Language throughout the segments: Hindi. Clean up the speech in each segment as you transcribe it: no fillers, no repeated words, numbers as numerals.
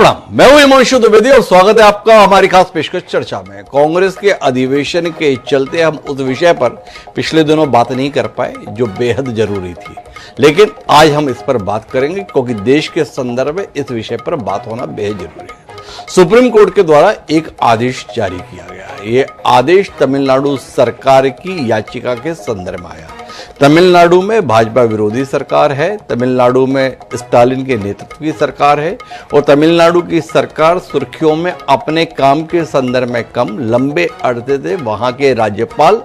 प्रणाम, मैं हूं हिमांशु द्विवेदी और स्वागत है आपका हमारी खास पेशकश चर्चा में। कांग्रेस के अधिवेशन के चलते हम उस विषय पर पिछले दिनों बात नहीं कर पाए जो बेहद जरूरी थी, लेकिन आज हम इस पर बात करेंगे क्योंकि देश के संदर्भ में इस विषय पर बात होना बेहद जरूरी है। सुप्रीम कोर्ट के द्वारा एक आदेश जारी किया गया है। ये आदेश तमिलनाडु सरकार की याचिका के संदर्भ में आया। तमिलनाडु में भाजपा विरोधी सरकार है, तमिलनाडु में स्टालिन के नेतृत्व की सरकार है और तमिलनाडु की सरकार सुर्खियों में अपने काम के संदर्भ में कम लंबे अरसे से वहां के राज्यपाल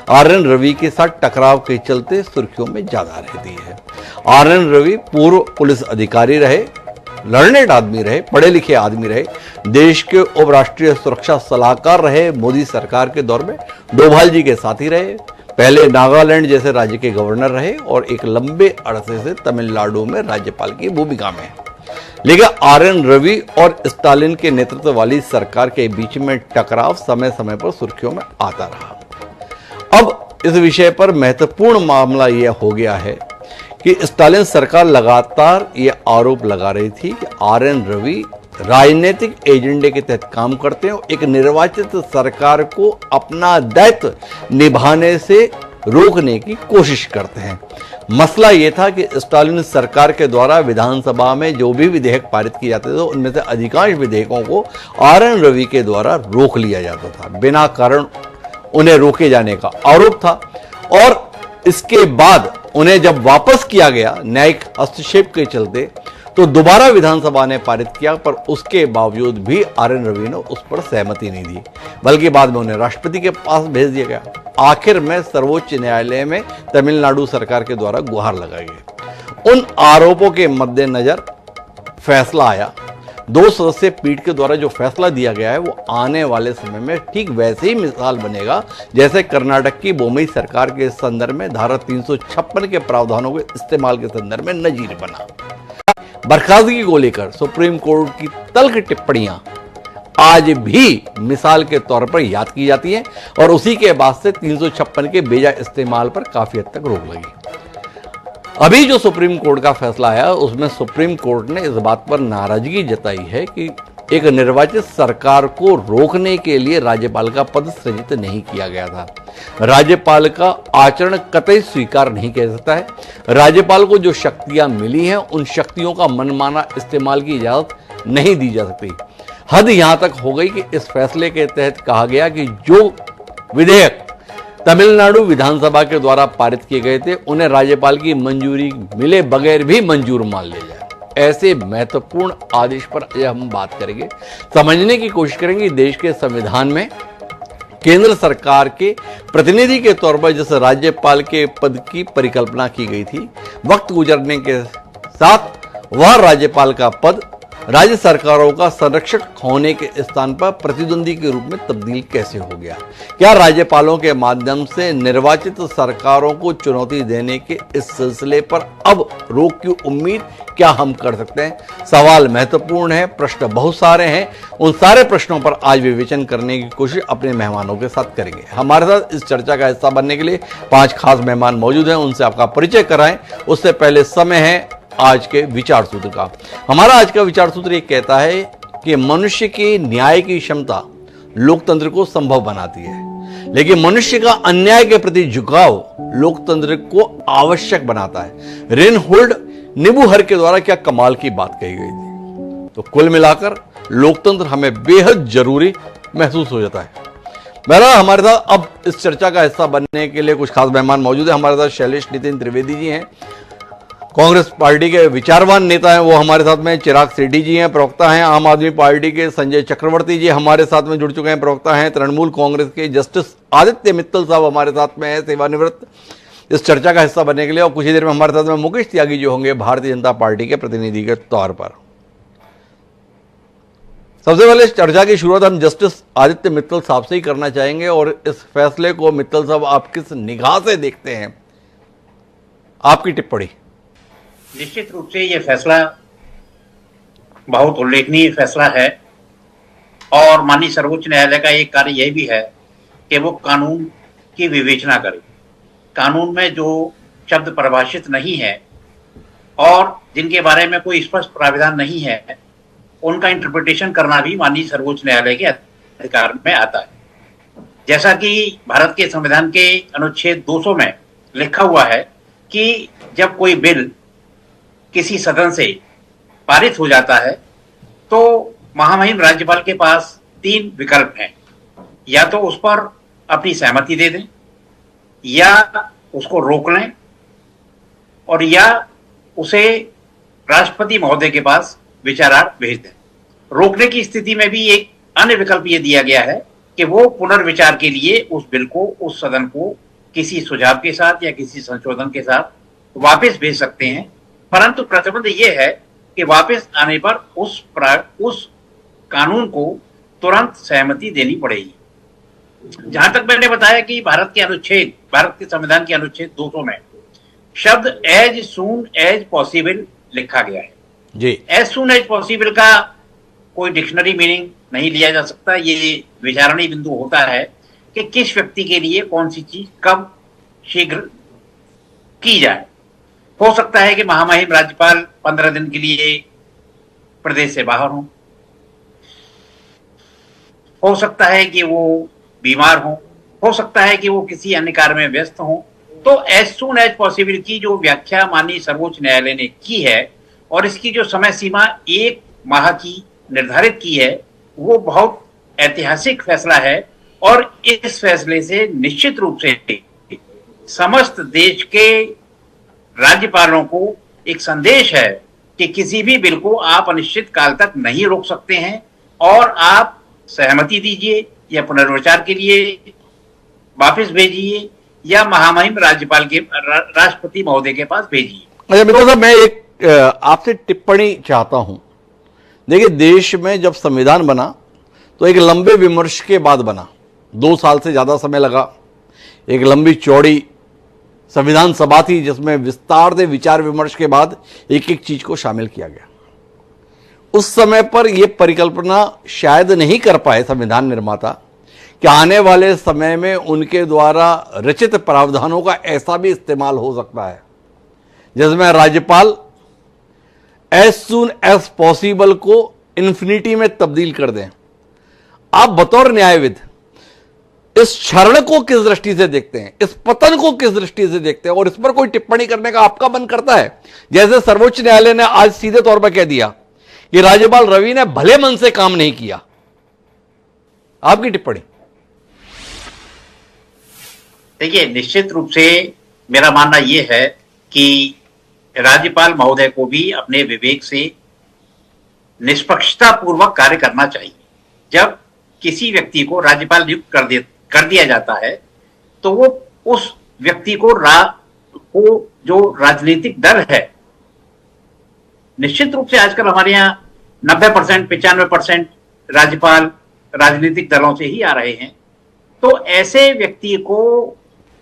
आर.एन. रवि के साथ टकराव के चलते सुर्खियों में ज्यादा रहती है। आर.एन. रवि पूर्व पुलिस अधिकारी रहे, लर्नेड आदमी रहे, पढ़े लिखे आदमी रहे, देश के उपराष्ट्रीय सुरक्षा सलाहकार रहे, मोदी सरकार के दौर में डोभाल जी के साथी रहे, पहले नागालैंड जैसे राज्य के गवर्नर रहे और एक लंबे अरसे से तमिलनाडु में राज्यपाल की भूमिका में है। लेकिन आर.एन. रवि और स्टालिन के नेतृत्व वाली सरकार के बीच में टकराव समय समय पर सुर्खियों में आता रहा। अब इस विषय पर महत्वपूर्ण मामला यह हो गया है कि स्टालिन सरकार लगातार यह आरोप लगा रही थी कि आर.एन. रवि राजनीतिक एजेंडे के तहत काम करते हैं और एक निर्वाचित सरकार को अपना दायित्व निभाने से रोकने की कोशिश करते हैं। मसला यह था कि स्टालिन सरकार के द्वारा विधानसभा में जो भी विधेयक पारित किए जाते थे उनमें से अधिकांश विधेयकों को आर.एन. रवि के द्वारा रोक लिया जाता था। बिना कारण उन्हें रोके जाने का आरोप था और इसके बाद उन्हें जब वापस किया गया न्यायिक हस्तक्षेप के चलते तो दोबारा विधानसभा ने पारित किया, पर उसके बावजूद भी आर.एन. रवि ने उस पर सहमति नहीं दी, बल्कि बाद में उन्हें राष्ट्रपति के पास भेज दिया गया। आखिर में सर्वोच्च न्यायालय में तमिलनाडु सरकार के द्वारा गुहार लगाई गई। उन आरोपों के मद्देनजर फैसला आया। 2 सदस्यीय पीठ के द्वारा जो फैसला दिया गया है वो आने वाले समय में ठीक वैसे ही मिसाल बनेगा जैसे कर्नाटक की बोम्मई सरकार के संदर्भ में धारा 356 के प्रावधानों के इस्तेमाल के संदर्भ में नजीर बना। बर्खास्तगी को लेकर सुप्रीम कोर्ट की तल्ख टिप्पणियां आज भी मिसाल के तौर पर याद की जाती हैं और उसी के बाद से 356 के बेजा इस्तेमाल पर काफी हद तक रोक लगी। अभी जो सुप्रीम कोर्ट का फैसला आया उसमें सुप्रीम कोर्ट ने इस बात पर नाराजगी जताई है कि एक निर्वाचित सरकार को रोकने के लिए राज्यपाल का पद सृजित नहीं किया गया था। राज्यपाल का आचरण कतई स्वीकार नहीं किया सकता है। राज्यपाल को जो शक्तियां मिली हैं उन शक्तियों का मनमाना इस्तेमाल की इजाजत नहीं दी जा सकती। हद यहां तक हो गई कि इस फैसले के तहत कहा गया कि जो विधेयक तमिलनाडु विधानसभा के द्वारा पारित किए गए थे उन्हें राज्यपाल की मंजूरी मिले बगैर भी मंजूर मान लिया जाए। ऐसे महत्वपूर्ण आदेश पर हम बात करेंगे, समझने की कोशिश करेंगे देश के संविधान में केंद्र सरकार के प्रतिनिधि के तौर पर जिस राज्यपाल के पद की परिकल्पना की गई थी, वक्त गुजरने के साथ वह राज्यपाल का पद राज्य सरकारों का संरक्षक होने के स्थान पर प्रतिद्वंदी के रूप में तब्दील कैसे हो गया। क्या राज्यपालों के माध्यम से निर्वाचित सरकारों को चुनौती देने के इस सिलसिले पर अब रोक की उम्मीद क्या हम कर सकते हैं? सवाल महत्वपूर्ण है, प्रश्न बहुत सारे हैं। उन सारे प्रश्नों पर आज विवेचन करने की कोशिश अपने मेहमानों के साथ करेंगे। हमारे साथ इस चर्चा का हिस्सा बनने के लिए 5 खास मेहमान मौजूद हैं, उनसे आपका परिचय कराएं। उससे पहले समय है आज के विचार सूत्र का। हमारा आज का विचार सूत्र ये कहता है कि मनुष्य की न्याय की क्षमता लोकतंत्र को संभव बनाती है, लेकिन मनुष्य का अन्याय के प्रति झुकाव लोकतंत्र को आवश्यक बनाता है। रेनहोल्ड निबूहर के द्वारा क्या कमाल की बात कही गई थी। तो कुल मिलाकर लोकतंत्र हमें बेहद जरूरी महसूस हो जाता है। मेरा हमारे साथ अब इस चर्चा का हिस्सा बनने के लिए कुछ खास मेहमान मौजूद है। हमारे साथ शैलेश नितिन त्रिवेदी जी हैं, कांग्रेस पार्टी के विचारवान नेता हैं, वो हमारे साथ में। चिराग सेठी जी हैं, प्रवक्ता हैं आम आदमी पार्टी के। संजय चक्रवर्ती जी हमारे साथ में जुड़ चुके हैं, प्रवक्ता हैं तृणमूल कांग्रेस के। जस्टिस आदित्य मित्तल साहब हमारे साथ में है, सेवानिवृत्त, इस चर्चा का हिस्सा बनने के लिए। और कुछ ही देर में हमारे साथ में मुकेश त्यागी जो होंगे भारतीय जनता पार्टी के प्रतिनिधि के तौर पर। सबसे पहले चर्चा की शुरुआत हम जस्टिस आदित्य मित्तल साहब से ही करना चाहेंगे और इस फैसले को मित्तल साहब आप किस निगाह से देखते हैं, आपकी टिप्पणी। निश्चित रूप से ये फैसला बहुत उल्लेखनीय फैसला है और माननीय सर्वोच्च न्यायालय का एक कार्य यह भी है कि वो कानून की विवेचना करे। कानून में जो शब्द परिभाषित नहीं है और जिनके बारे में कोई स्पष्ट प्राविधान नहीं है, उनका इंटरप्रिटेशन करना भी माननीय सर्वोच्च न्यायालय के अधिकार में आता है। जैसा कि भारत के संविधान के अनुच्छेद 200 में लिखा हुआ है कि जब कोई बिल किसी सदन से पारित हो जाता है तो महामहिम राज्यपाल के पास 3 विकल्प हैं। या तो उस पर अपनी सहमति दे दें, या उसको रोक लें, और या उसे राष्ट्रपति महोदय के पास विचारार्थ भेज दें। रोकने की स्थिति में भी एक अन्य विकल्प ये दिया गया है कि वो पुनर्विचार के लिए उस बिल को, उस सदन को किसी सुझाव के साथ या किसी संशोधन के साथ वापस भेज सकते हैं, परंतु प्रतिबंध ये है कि वापस आने पर उस कानून को तुरंत सहमति देनी पड़ेगी। जहां तक मैंने बताया कि भारत के संविधान के अनुच्छेद 200 में शब्द एज सून एज पॉसिबल लिखा गया है जी। एज सून एज पॉसिबल का कोई डिक्शनरी मीनिंग नहीं लिया जा सकता। ये विचारणीय बिंदु होता है कि किस व्यक्ति के लिए कौन सी चीज कब शीघ्र की जाए। हो सकता है कि महामहिम राज्यपाल 15 दिन के लिए प्रदेश से बाहर हो सकता है कि वो बीमार हो सकता है कि वो किसी अन्य कार्य में व्यस्त हो। तो एज सून एज पॉसिबल की जो व्याख्या माननीय सर्वोच्च न्यायालय ने की है और इसकी जो समय सीमा 1 माह की निर्धारित की है, वो बहुत ऐतिहासिक फैसला है। और इस फैसले से निश्चित रूप से समस्त देश के राज्यपालों को एक संदेश है कि किसी भी बिल को आप अनिश्चित काल तक नहीं रोक सकते हैं, और आप सहमति दीजिए या पुनर्विचार के लिए वापस भेजिए या महामहिम राज्यपाल के राष्ट्रपति महोदय के पास भेजिए। अच्छा मित्र साहब, मैं एक आपसे टिप्पणी चाहता हूं। देखिए, देश में जब संविधान बना तो एक लंबे विमर्श के बाद बना, 2 साल से ज्यादा समय लगा। एक लंबी चौड़ी संविधान सभा थी जिसमें विस्तार से विचार विमर्श के बाद एक एक चीज को शामिल किया गया। उस समय पर यह परिकल्पना शायद नहीं कर पाए संविधान निर्माता कि आने वाले समय में उनके द्वारा रचित प्रावधानों का ऐसा भी इस्तेमाल हो सकता है जिसमें राज्यपाल एज सून एज पॉसिबल को इन्फिनिटी में तब्दील कर दें। आप बतौर न्यायविद इस क्षरण को किस दृष्टि से देखते हैं, इस पतन को किस दृष्टि से देखते हैं, और इस पर कोई टिप्पणी करने का आपका मन करता है? जैसे सर्वोच्च न्यायालय ने आज सीधे तौर पर कह दिया कि राज्यपाल रवि ने भले मन से काम नहीं किया। आपकी टिप्पणी? देखिए, निश्चित रूप से मेरा मानना यह है कि राज्यपाल महोदय को भी अपने विवेक से निष्पक्षता पूर्वक कार्य करना चाहिए। जब किसी व्यक्ति को राज्यपाल नियुक्त कर दिया जाता है तो वो उस व्यक्ति को जो राजनीतिक दल है, निश्चित रूप से आजकल हमारे यहाँ 90% 95% राज्यपाल राजनीतिक दलों से ही आ रहे हैं, तो ऐसे व्यक्ति को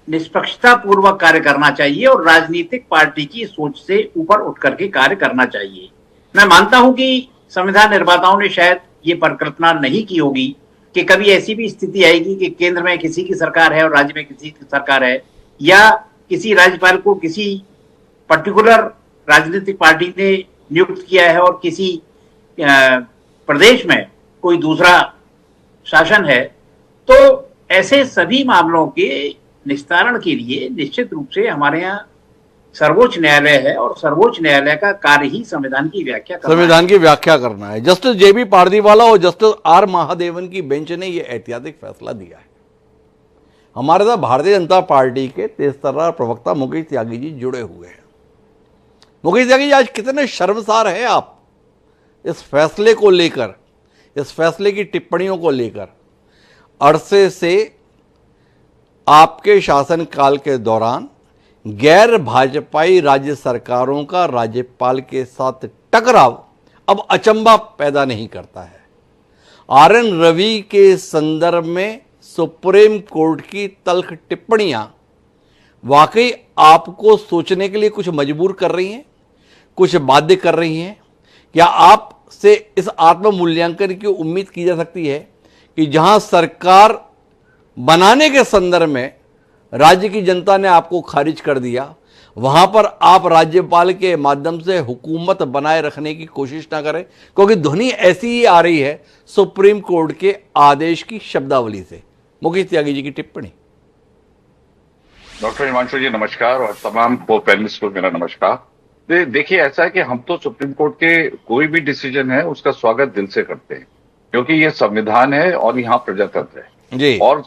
निष्पक्षता पूर्वक कार्य करना चाहिए और राजनीतिक पार्टी की सोच से ऊपर उठ करके कार्य करना चाहिए। मैं मानता हूं कि संविधान निर्माताओं ने शायद ये परिकल्पना नहीं की होगी कि कभी ऐसी भी स्थिति आएगी कि केंद्र में किसी की सरकार है और राज्य में किसी की सरकार है, या किसी राज्यपाल को किसी पर्टिकुलर राजनीतिक पार्टी ने नियुक्त किया है और किसी प्रदेश में कोई दूसरा शासन है। तो ऐसे सभी मामलों के निस्तारण के लिए निश्चित रूप से हमारे यहाँ सर्वोच्च न्यायालय है और सर्वोच्च न्यायालय का कार्य ही संविधान की व्याख्या करना है। जस्टिस जेबी पारदीवाला और जस्टिस आर महादेवन की बेंच ने यह ऐतिहासिक फैसला दिया है। हमारे साथ भारतीय जनता पार्टी के तेजतर्रार प्रवक्ता मुकेश त्यागी जी जुड़े हुए हैं। मुकेश त्यागी जी, आज कितने शर्मसार हैं आप इस फैसले को लेकर, इस फैसले की टिप्पणियों को लेकर? अरसे से आपके शासनकाल के दौरान गैर भाजपाई राज्य सरकारों का राज्यपाल के साथ टकराव अब अचंभा पैदा नहीं करता है। RN रवि के संदर्भ में सुप्रीम कोर्ट की तल्ख टिप्पणियां वाकई आपको सोचने के लिए कुछ मजबूर कर रही हैं, कुछ बाध्य कर रही हैं? क्या आपसे इस आत्म मूल्यांकन की उम्मीद की जा सकती है कि जहां सरकार बनाने के संदर्भ में राज्य की जनता ने आपको खारिज कर दिया, वहां पर आप राज्यपाल के माध्यम से हुकूमत बनाए रखने की कोशिश ना करें, क्योंकि ध्वनि ऐसी ही आ रही है सुप्रीम कोर्ट के आदेश की शब्दावली से। मुकेश त्यागी जी की टिप्पणी। डॉक्टर हिमांशु जी नमस्कार, और तमाम को पैनलिस्ट को मेरा नमस्कार। देखिए, ऐसा है कि हम तो सुप्रीम कोर्ट के कोई भी डिसीजन है उसका स्वागत दिल से करते हैं, क्योंकि ये संविधान है और यहाँ प्रजातंत्र है जी। और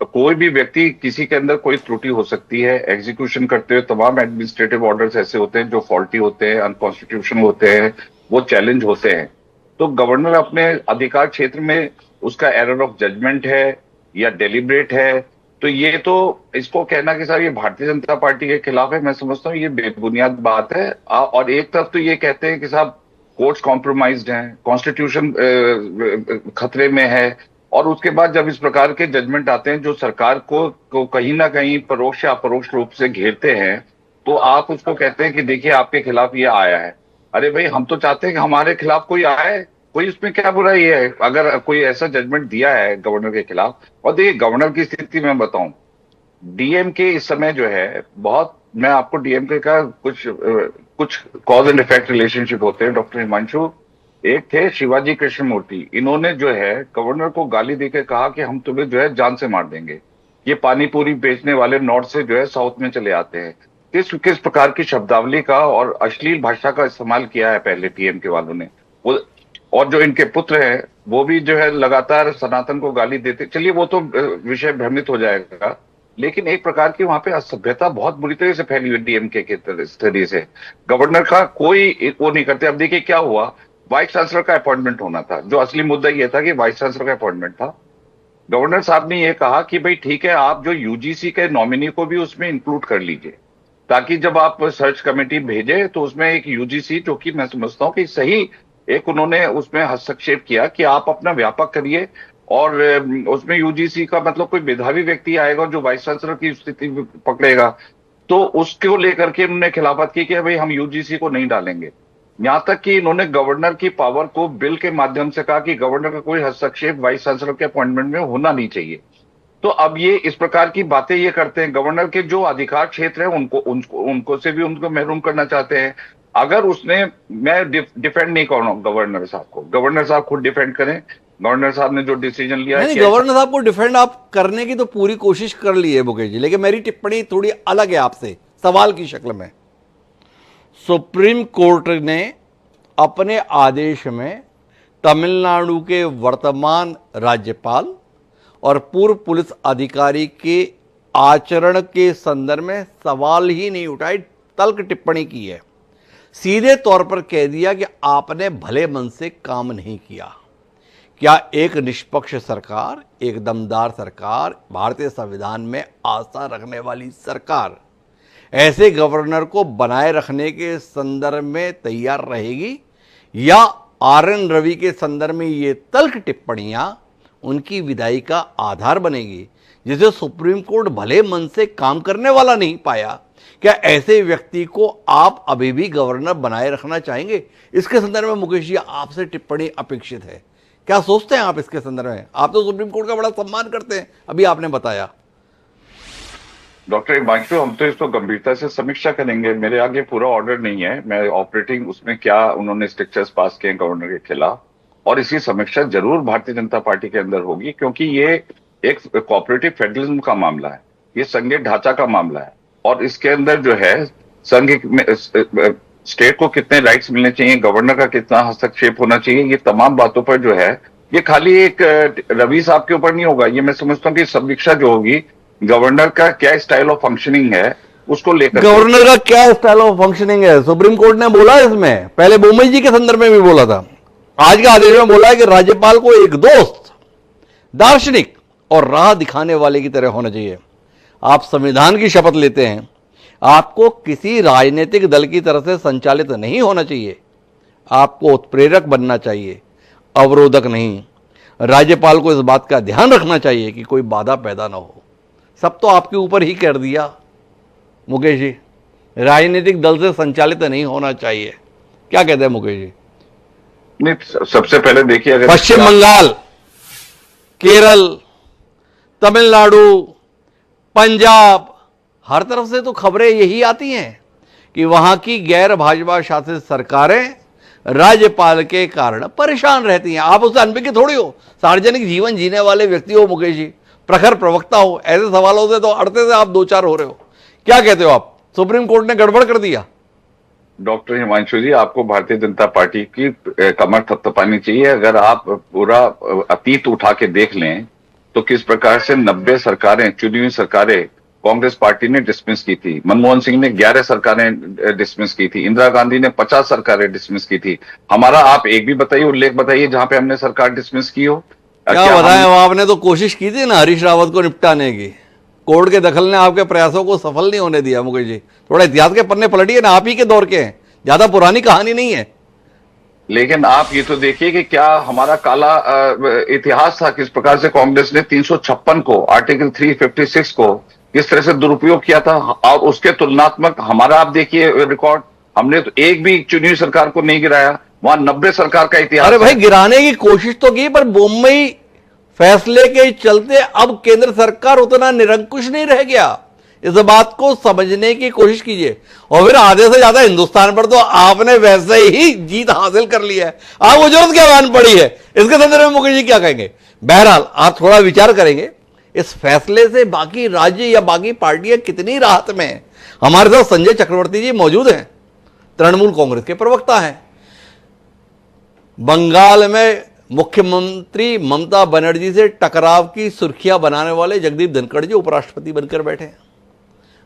कोई भी व्यक्ति, किसी के अंदर कोई त्रुटि हो सकती है। एग्जीक्यूशन करते हुए तमाम एडमिनिस्ट्रेटिव ऑर्डर्स ऐसे होते हैं जो फॉल्टी होते हैं, अनकॉन्स्टिट्यूशनल होते हैं, वो चैलेंज होते हैं। तो गवर्नर अपने अधिकार क्षेत्र में उसका एरर ऑफ जजमेंट है या डेलिब्रेट है, तो ये तो इसको कहना कि साहब ये भारतीय जनता पार्टी के खिलाफ है, मैं समझता हूँ ये बेबुनियाद बात है। और एक तरफ तो ये कहते हैं कि साहब कोर्ट्स कॉम्प्रोमाइज्ड हैं, कॉन्स्टिट्यूशन खतरे में है, और उसके बाद जब इस प्रकार के जजमेंट आते हैं जो सरकार को कहीं ना कहीं परोक्ष या अपरोक्ष रूप से घेरते हैं, तो आप उसको कहते हैं कि देखिए आपके खिलाफ ये आया है। अरे भाई, हम तो चाहते हैं कि हमारे खिलाफ कोई आए, कोई उसमें क्या बुराई है अगर कोई ऐसा जजमेंट दिया है गवर्नर के खिलाफ। और देखिए, गवर्नर की स्थिति मैं बताऊं, डीएमके इस समय जो है बहुत, मैं आपको डीएमके का कुछ कॉज एंड इफेक्ट रिलेशनशिप होते हैं डॉक्टर हिमांशु। एक थे शिवाजी कृष्ण मूर्ति, इन्होंने जो है गवर्नर को गाली देकर कहा कि हम तुम्हें जो है जान से मार देंगे, ये पानी पूरी बेचने वाले नॉर्थ से जो है साउथ में चले आते हैं। किस प्रकार की शब्दावली का और अश्लील भाषा का इस्तेमाल किया है पहले डीएमके वालों ने। वो और जो इनके पुत्र हैं वो भी जो है लगातार सनातन को गाली देते। चलिए, वो तो विषय भ्रमित हो जाएगा, लेकिन एक प्रकार की वहां पे असभ्यता बहुत बुरी तरह से फैली हुई डीएमके के स्टडी से। गवर्नर का कोई वो नहीं करते। अब देखिए क्या हुआ, वाइस चांसलर का अपॉइंटमेंट होना था, जो असली मुद्दा ये था कि वाइस चांसलर का अपॉइंटमेंट था। गवर्नर साहब ने ये कहा कि भाई ठीक है, आप जो यूजीसी के नॉमिनी को भी उसमें इंक्लूड कर लीजिए, ताकि जब आप सर्च कमेटी भेजे तो उसमें एक यूजीसी, जो कि मैं समझता हूं कि सही, एक उन्होंने उसमें हस्तक्षेप किया कि आप अपना व्यापक करिए, और उसमें यूजीसी का मतलब कोई मेधावी व्यक्ति आएगा जो वाइस चांसलर की स्थिति पकड़ेगा, तो उसको लेकर के उन्होंने खिलाफत की कि भाई हम यूजीसी को नहीं डालेंगे। यहां तक कि इन्होंने गवर्नर की पावर को बिल के माध्यम से कहा कि गवर्नर का कोई हस्तक्षेप वाइस चांसलर के अपॉइंटमेंट में होना नहीं चाहिए। तो अब ये इस प्रकार की बातें ये करते हैं, गवर्नर के जो अधिकार क्षेत्र है उनको से भी उनको महरूम करना चाहते हैं। अगर उसने, मैं डिफेंड नहीं कर रहा हूं गवर्नर साहब को, गवर्नर साहब खुद डिफेंड करें। गवर्नर साहब ने जो डिसीजन लिया नहीं, गवर्नर साहब को डिफेंड आप करने की तो पूरी कोशिश कर ली है मुकेश जी, लेकिन मेरी टिप्पणी थोड़ी अलग है आपसे, सवाल की शक्ल में। सुप्रीम कोर्ट ने अपने आदेश में तमिलनाडु के वर्तमान राज्यपाल और पूर्व पुलिस अधिकारी के आचरण के संदर्भ में सवाल ही नहीं उठाई, तल्ख टिप्पणी की है। सीधे तौर पर कह दिया कि आपने भले मन से काम नहीं किया। क्या एक निष्पक्ष सरकार, एक दमदार सरकार, भारतीय संविधान में आस्था रखने वाली सरकार ऐसे गवर्नर को बनाए रखने के संदर्भ में तैयार रहेगी, या आरएन रवि के संदर्भ में ये तल्ख टिप्पणियां उनकी विदाई का आधार बनेगी, जिसे सुप्रीम कोर्ट भले मन से काम करने वाला नहीं पाया? क्या ऐसे व्यक्ति को आप अभी भी गवर्नर बनाए रखना चाहेंगे? इसके संदर्भ में मुकेश जी आपसे टिप्पणी अपेक्षित है। क्या सोचते हैं आप इसके संदर्भ में? आप तो सुप्रीम कोर्ट का बड़ा सम्मान करते हैं, अभी आपने बताया। डॉक्टर हिमांशु, हम तो इसको गंभीरता से समीक्षा करेंगे। मेरे आगे पूरा ऑर्डर नहीं है, मैं ऑपरेटिंग उसमें क्या उन्होंने स्ट्रिक्चर्स पास किए गवर्नर के खिलाफ, और इसकी समीक्षा जरूर भारतीय जनता पार्टी के अंदर होगी, क्योंकि ये एक कोऑपरेटिव फेडरलिज्म का मामला है, ये संघीय ढांचा का मामला है, और इसके अंदर जो है संघ स्टेट को कितने राइट्स मिलने चाहिए, गवर्नर का कितना हस्तक्षेप होना चाहिए, ये तमाम बातों पर जो है, ये खाली एक रवि साहब के ऊपर नहीं होगा। ये मैं समझता हूँ कि समीक्षा जो होगी, गवर्नर का क्या स्टाइल ऑफ फंक्शनिंग है उसको लेकर, गवर्नर का क्या स्टाइल ऑफ फंक्शनिंग है, सुप्रीम कोर्ट ने बोला इसमें, पहले बोमई जी के संदर्भ में भी बोला था, आज के आदेश में बोला है कि राज्यपाल को एक दोस्त, दार्शनिक और राह दिखाने वाले की तरह होना चाहिए। आप संविधान की शपथ लेते हैं, आपको किसी राजनीतिक दल की तरफ से संचालित नहीं होना चाहिए, आपको उत्प्रेरक बनना चाहिए, अवरोधक नहीं। राज्यपाल को इस बात का ध्यान रखना चाहिए कि कोई बाधा पैदा ना हो। सब तो आपके ऊपर ही कर दिया मुकेश जी, राजनीतिक दल से संचालित नहीं होना चाहिए। क्या कहते हैं मुकेश जी? नहीं, सबसे पहले देखिए, अगर पश्चिम बंगाल, केरल, तमिलनाडु, पंजाब, हर तरफ से तो खबरें यही आती हैं कि वहां की गैर भाजपा शासित सरकारें राज्यपाल के कारण परेशान रहती हैं। आप उससे अनभिज्ञ थोड़ी हो, सार्वजनिक जीवन जीने वाले व्यक्ति हो मुकेश जी, प्रखर प्रवक्ता हो, ऐसे सवालों से तो अड़ते से आप दो चार हो रहे हो। क्या कहते हो आप, सुप्रीम कोर्ट ने गड़बड़ कर दिया? डॉक्टर हिमांशु जी, आपको भारतीय जनता पार्टी की कमर थपथपानी चाहिए। अगर आप पूरा अतीत उठा के देख लें तो किस प्रकार से 90 सरकारें, चुनी हुई सरकारें कांग्रेस पार्टी ने डिसमिस की थी। मनमोहन सिंह ने 11 सरकारें डिसमिस की थी, इंदिरा गांधी ने 50 सरकारें डिसमिस की थी। हमारा आप एक भी बताइए, उल्लेख बताइए जहां पे हमने सरकार डिसमिस की हो। क्या बताएं, आपने तो कोशिश की थी ना हरीश रावत को निपटाने की, कोर्ट के दखल ने आपके प्रयासों को सफल नहीं होने दिया। मुकेश जी, थोड़ा इतिहास के पन्ने पलटिए ना, आप ही के दौर के हैं, ज्यादा पुरानी कहानी नहीं है। लेकिन आप ये तो देखिए कि क्या हमारा काला इतिहास था, किस प्रकार से कांग्रेस ने 356 को, आर्टिकल 356 को किस तरह से दुरुपयोग किया था। और उसके तुलनात्मक हमारा आप देखिए रिकॉर्ड, हमने तो एक भी चुनी सरकार को नहीं गिराया, वहां 90 सरकार का इतिहास। अरे भाई, गिराने की कोशिश तो की, पर मुंबई फैसले के चलते अब केंद्र सरकार उतना निरंकुश नहीं रह गया। इस बात को समझने की कोशिश कीजिए। और फिर आधे से ज्यादा हिंदुस्तान पर तो आपने वैसे ही जीत हासिल कर ली है, आपको जरूरत क्या मान पड़ी है? इसके संदर्भ में मुकेश जी क्या कहेंगे? बहरहाल आप थोड़ा विचार करेंगे इस फैसले से बाकी राज्य या बाकी पार्टियां कितनी राहत में हैं। हमारे साथ संजय चक्रवर्ती जी मौजूद हैं, तृणमूल कांग्रेस के प्रवक्ता हैं। बंगाल में मुख्यमंत्री ममता बनर्जी से टकराव की सुर्खियां बनाने वाले जगदीप धनखड़ जी उपराष्ट्रपति बनकर बैठे हैं।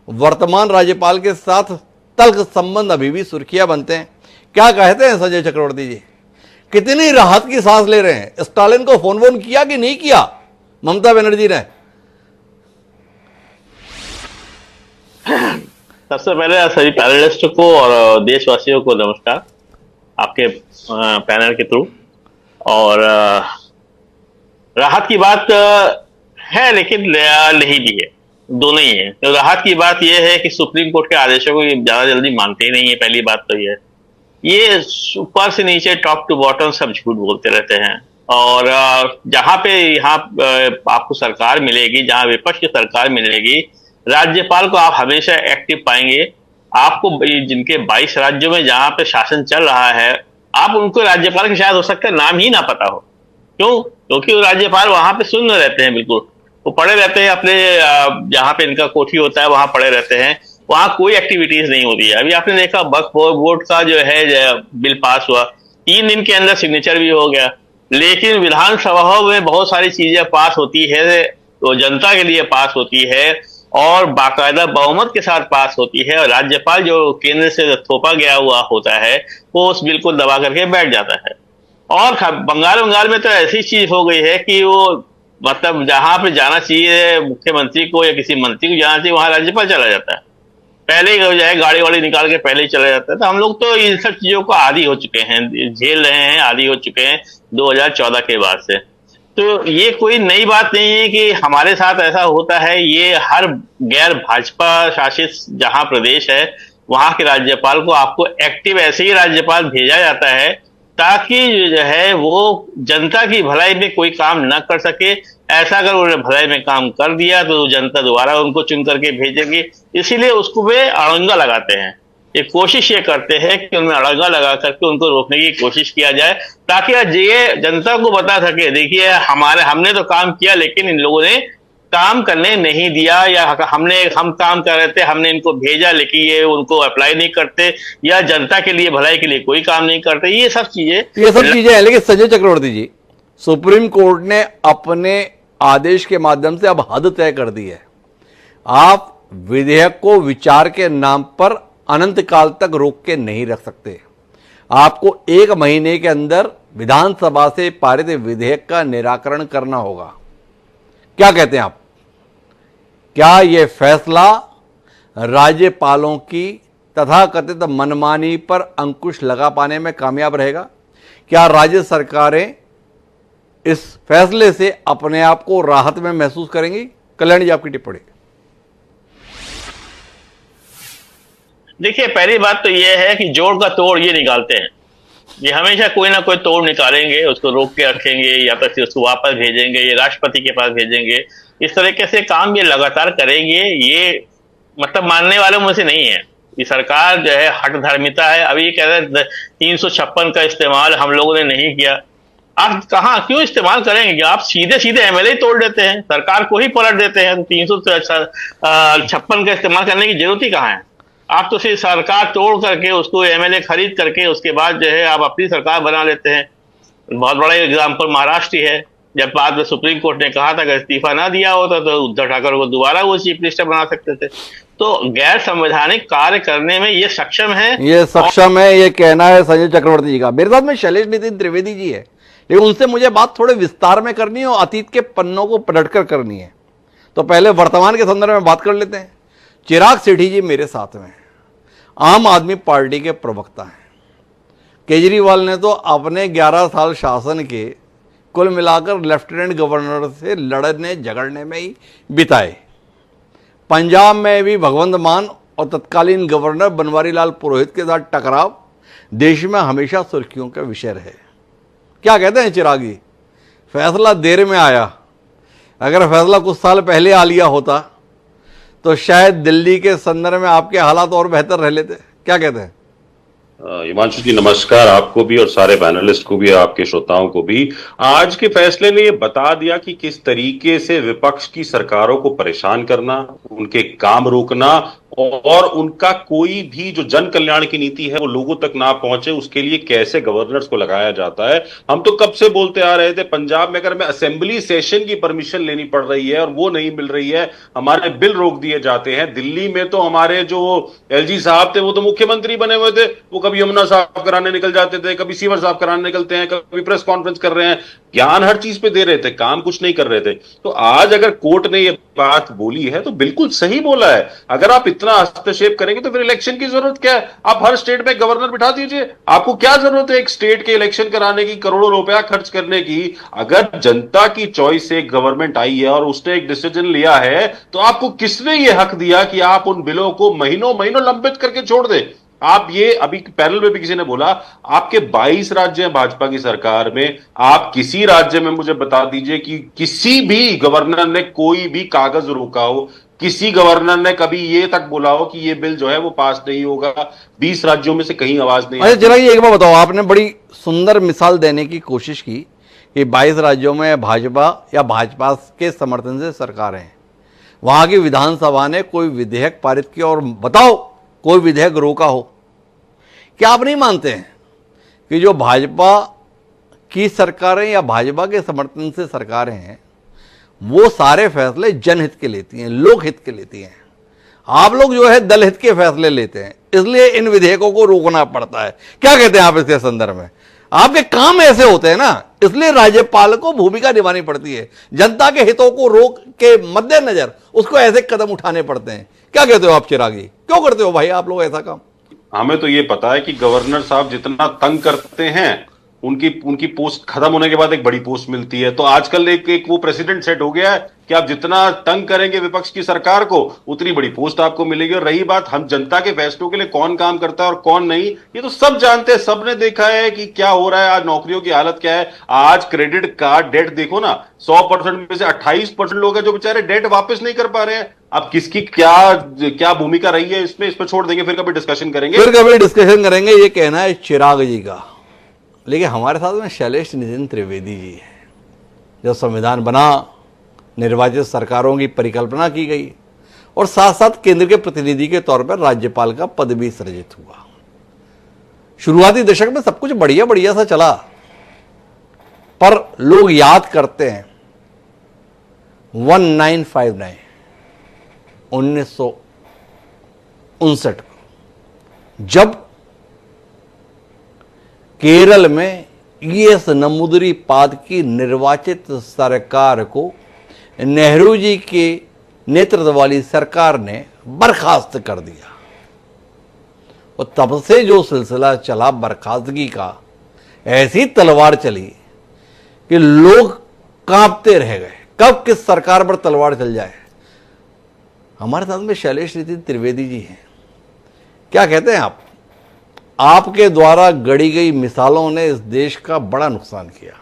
वर्तमान राज्यपाल के साथ तल्ख संबंध अभी भी सुर्खियां बनते हैं। क्या कहते हैं संजय चक्रवर्ती जी, कितनी राहत की सांस ले रहे हैं? स्टालिन को फोन वोन किया कि नहीं किया ममता बनर्जी ने? सबसे पहले सभी पैनलिस्ट को और देशवासियों को नमस्कार आपके पैनल के थ्रू। और राहत की बात है लेकिन नहीं भी है, दोनों ही है। तो राहत की बात यह है कि सुप्रीम कोर्ट के आदेशों को ज्यादा जल्दी मानते ही नहीं है। पहली बात तो ये ऊपर से नीचे टॉप टू बॉटम सब झूठ बोलते रहते हैं। और जहां पे यहाँ आपको सरकार मिलेगी, जहां विपक्ष की सरकार मिलेगी, राज्यपाल को आप हमेशा एक्टिव पाएंगे। आपको जिनके 22 राज्यों में जहां पे शासन चल रहा है, आप उनको राज्यपाल के शायद हो सकता है नाम ही ना पता हो। क्यों? क्योंकि वो राज्यपाल वहां पे शून्य रहते हैं, बिल्कुल वो पड़े रहते हैं अपने जहां पे इनका कोठी होता है वहां पड़े रहते हैं, वहां कोई एक्टिविटीज नहीं होती है। अभी आपने देखा वक्फ बोर्ड का जो है बिल पास हुआ, 3 दिन के अंदर सिग्नेचर भी हो गया। लेकिन विधानसभा में बहुत सारी चीजें पास होती है तो जनता के लिए पास होती है और बाकायदा बहुमत के साथ पास होती है, और राज्यपाल जो केंद्र से थोपा गया हुआ होता है वो उस बिल को दबा करके बैठ जाता है। और बंगाल में तो ऐसी चीज हो गई है कि वो मतलब जहां पे जाना चाहिए मुख्यमंत्री को या किसी मंत्री को जाना चाहिए, वहां राज्यपाल चला जाता है। पहले ही हो जाए गाड़ी वाड़ी निकाल के पहले ही चला जाता है। तो हम लोग तो इन सब चीजों को आदी हो चुके हैं, झेल रहे हैं, आदी हो चुके हैं 2014 के बाद से। तो ये कोई नई बात नहीं है कि हमारे साथ ऐसा होता है। ये हर गैर भाजपा शासित जहां प्रदेश है वहां के राज्यपाल को आपको एक्टिव ऐसे ही राज्यपाल भेजा जाता है ताकि जो है वो जनता की भलाई में कोई काम न कर सके। ऐसा अगर उन्होंने भलाई में काम कर दिया तो जनता दोबारा उनको चुन करके भेजेगी, इसीलिए उसको वे अड़ंगा लगाते हैं। ये कोशिश ये करते हैं कि उनमें अड़ंगा लगा करके उनको रोकने की कोशिश किया जाए ताकि ये जनता को बता सके देखिए हमने तो काम किया लेकिन इन लोगों ने काम करने नहीं दिया, या हम काम कर रहे थे, हमने इनको भेजा लेकिन ये उनको अप्लाई नहीं करते, या जनता के लिए भलाई के लिए कोई काम नहीं करते। ये सब चीजें हैं। लेकिन संजय चक्रवर्ती जी, सुप्रीम कोर्ट ने अपने आदेश के माध्यम से अब हद तय कर दी है। आप विधेयक को विचार के नाम पर अनंत काल तक रोक के नहीं रख सकते। आपको 1 महीने के अंदर विधानसभा से पारित विधेयक का निराकरण करना होगा। क्या कहते हैं आप? क्या यह फैसला राज्यपालों की तथाकथित मनमानी पर अंकुश लगा पाने में कामयाब रहेगा? क्या राज्य सरकारें इस फैसले से अपने आप को राहत में महसूस करेंगी? कल्याण जी, आपकी टिप्पणी। देखिए, पहली बात तो यह है कि जोड़ का तोड़ ये निकालते हैं। ये हमेशा कोई ना कोई तोड़ निकालेंगे, उसको रोक के रखेंगे या फिर उसको वापस भेजेंगे, ये राष्ट्रपति के पास भेजेंगे। इस तरीके से काम ये लगातार करेंगे। ये मतलब मानने वालों में से नहीं है। ये सरकार जो है हठ धर्मिता है। अभी ये कह रहे हैं 356 का इस्तेमाल हम लोगों ने नहीं किया। आप कहाँ क्यों इस्तेमाल करेंगे? आप सीधे सीधे एमएलए तोड़ देते हैं, सरकार को ही पलट देते हैं। 356 का इस्तेमाल करने की जरूरत ही कहाँ है? आप तो सिर्फ सरकार तोड़ करके उसको एमएलए खरीद करके उसके बाद जो है आप अपनी सरकार बना लेते हैं। बहुत बड़ा एग्जाम्पल महाराष्ट्र ही है। जब बाद में सुप्रीम कोर्ट ने कहा था कि इस्तीफा ना दिया होता तो उद्धव ठाकरे को दोबारा वो चीफ मिनिस्टर बना सकते थे। तो गैर संवैधानिक कार्य करने में ये सक्षम है। ये कहना है संजय चक्रवर्ती जी का। मेरे साथ में शैलेश नितिन त्रिवेदी जी है, लेकिन उनसे मुझे बात थोड़े विस्तार में करनी है और अतीत के पन्नों को पलटकर करनी है। तो पहले वर्तमान के संदर्भ में बात कर लेते हैं। चिराग सेठी जी मेरे साथ में आम आदमी पार्टी के प्रवक्ता हैं। केजरीवाल ने तो अपने 11 साल शासन के कुल मिलाकर लेफ्टिनेंट गवर्नर से लड़ने झगड़ने में ही बिताए। पंजाब में भी भगवंत मान और तत्कालीन गवर्नर बनवारी लाल पुरोहित के साथ टकराव देश में हमेशा सुर्खियों का विषय रहे। क्या कहते हैं चिराग जी? फैसला देर में आया। अगर फैसला कुछ साल पहले आ लिया होता तो शायद दिल्ली के संदर्भ में आपके हालात और बेहतर रह लेते। क्या कहते हैं? हिमांशु जी नमस्कार, आपको भी और सारे पैनलिस्ट को भी, आपके श्रोताओं को भी। आज के फैसले ने ये बता दिया कि किस तरीके से विपक्ष की सरकारों को परेशान करना, उनके काम रोकना और उनका कोई भी जो जन कल्याण की नीति है वो लोगों तक ना पहुंचे, उसके लिए कैसे गवर्नर्स को लगाया जाता है। हम तो कब से बोलते आ रहे थे, पंजाब में अगर मैं असेंबली सेशन की परमिशन लेनी पड़ रही है और वो नहीं मिल रही है, हमारे बिल रोक दिए जाते हैं। दिल्ली में तो हमारे जो एलजी साहब थे वो तो मुख्यमंत्री बने हुए थे, वो कभी यमुना साफ कराने निकल जाते थे, कभी सीवर साफ कराने निकलते हैं, कभी प्रेस कॉन्फ्रेंस कर रहे हैं, ज्ञान हर चीज पे दे रहे थे, काम कुछ नहीं कर रहे थे। तो आज अगर कोर्ट ने ये बात बोली है तो बिल्कुल सही बोला है। अगर आप इतना हस्तक्षेप करेंगे तो फिर इलेक्शन की जरूरत क्या है? आप हर स्टेट में गवर्नर बिठा दीजिए। आपको क्या जरूरत है एक स्टेट के इलेक्शन कराने की, करोड़ों रुपया खर्च करने की? अगर जनता की चॉइस से गवर्नमेंट आई है और उसने एक डिसीजन लिया है तो आपको किसने ये हक दिया कि आप उन बिलों को महीनों महीनों लंबित करके छोड़ दें? आप ये अभी पैनल में भी किसी ने बोला, आपके 22 राज्य हैं भाजपा की सरकार में, आप किसी राज्य में मुझे बता दीजिए कि किसी भी गवर्नर ने कोई भी कागज रोका हो, किसी गवर्नर ने कभी ये तक बोला हो कि ये बिल जो है वो पास नहीं होगा? 20 राज्यों में से कहीं आवाज नहीं। अच्छा चला, ये एक बार बताओ, आपने बड़ी सुंदर मिसाल देने की कोशिश की कि 22 राज्यों में भाजपा या भाजपा के समर्थन से सरकार है, वहां की विधानसभा ने कोई विधेयक पारित किया और बताओ कोई विधेयक रोका हो? क्या आप नहीं मानते हैं कि जो भाजपा की सरकारें या भाजपा के समर्थन से सरकारें हैं वो सारे फैसले जनहित के लेती हैं, लोकहित के लेती हैं? आप लोग जो है दल हित के फैसले लेते हैं, इसलिए इन विधेयकों को रोकना पड़ता है। क्या कहते हैं आप इसके संदर्भ में? आपके काम ऐसे होते हैं ना, इसलिए राज्यपाल को भूमिका निभानी पड़ती है। जनता के हितों को रोक के मद्देनजर उसको ऐसे कदम उठाने पड़ते हैं। क्या कहते हो आप चिराग जी? क्यों करते हो भाई आप लोग ऐसा काम? हमें तो ये पता है कि गवर्नर साहब जितना तंग करते हैं उनकी पोस्ट खत्म होने के बाद एक बड़ी पोस्ट मिलती है। तो आजकल एक वो प्रेसिडेंट सेट हो गया है कि आप जितना तंग करेंगे विपक्ष की सरकार को उतनी बड़ी पोस्ट आपको मिलेगी। और रही बात हम जनता के फैसलों के लिए कौन काम करता है और कौन नहीं, ये तो सब जानते हैं, सबने देखा है कि क्या हो रहा है आज, नौकरियों की हालत क्या है। आज क्रेडिट कार्ड डेट देखो ना, 100% में से 28% लोग हैं जो बेचारे डेट वापस नहीं कर पा रहे हैं। अब किसकी क्या भूमिका रही है इसमें, इस पर छोड़ देंगे, फिर कभी डिस्कशन करेंगे। ये कहना है चिराग जी का। लेकिन हमारे साथ में शैलेश नितिन त्रिवेदी जी है। जब संविधान बना, निर्वाचित सरकारों की परिकल्पना की गई और साथ साथ केंद्र के प्रतिनिधि के तौर पर राज्यपाल का पद भी सृजित हुआ। शुरुआती दशक में सब कुछ बढ़िया बढ़िया सा चला, पर लोग याद करते हैं 1959 1959 को, जब केरल में ES नमूदरीपाद की निर्वाचित सरकार को नेहरू जी के नेतृत्व वाली सरकार ने बर्खास्त कर दिया। और तब से जो सिलसिला चला बर्खास्तगी का, ऐसी तलवार चली कि लोग कांपते रह गए, कब किस सरकार पर तलवार चल जाए। हमारे साथ में शैलेश नितिन त्रिवेदी जी हैं। क्या कहते हैं आप? आपके द्वारा गढ़ी गई मिसालों ने इस देश का बड़ा नुकसान किया।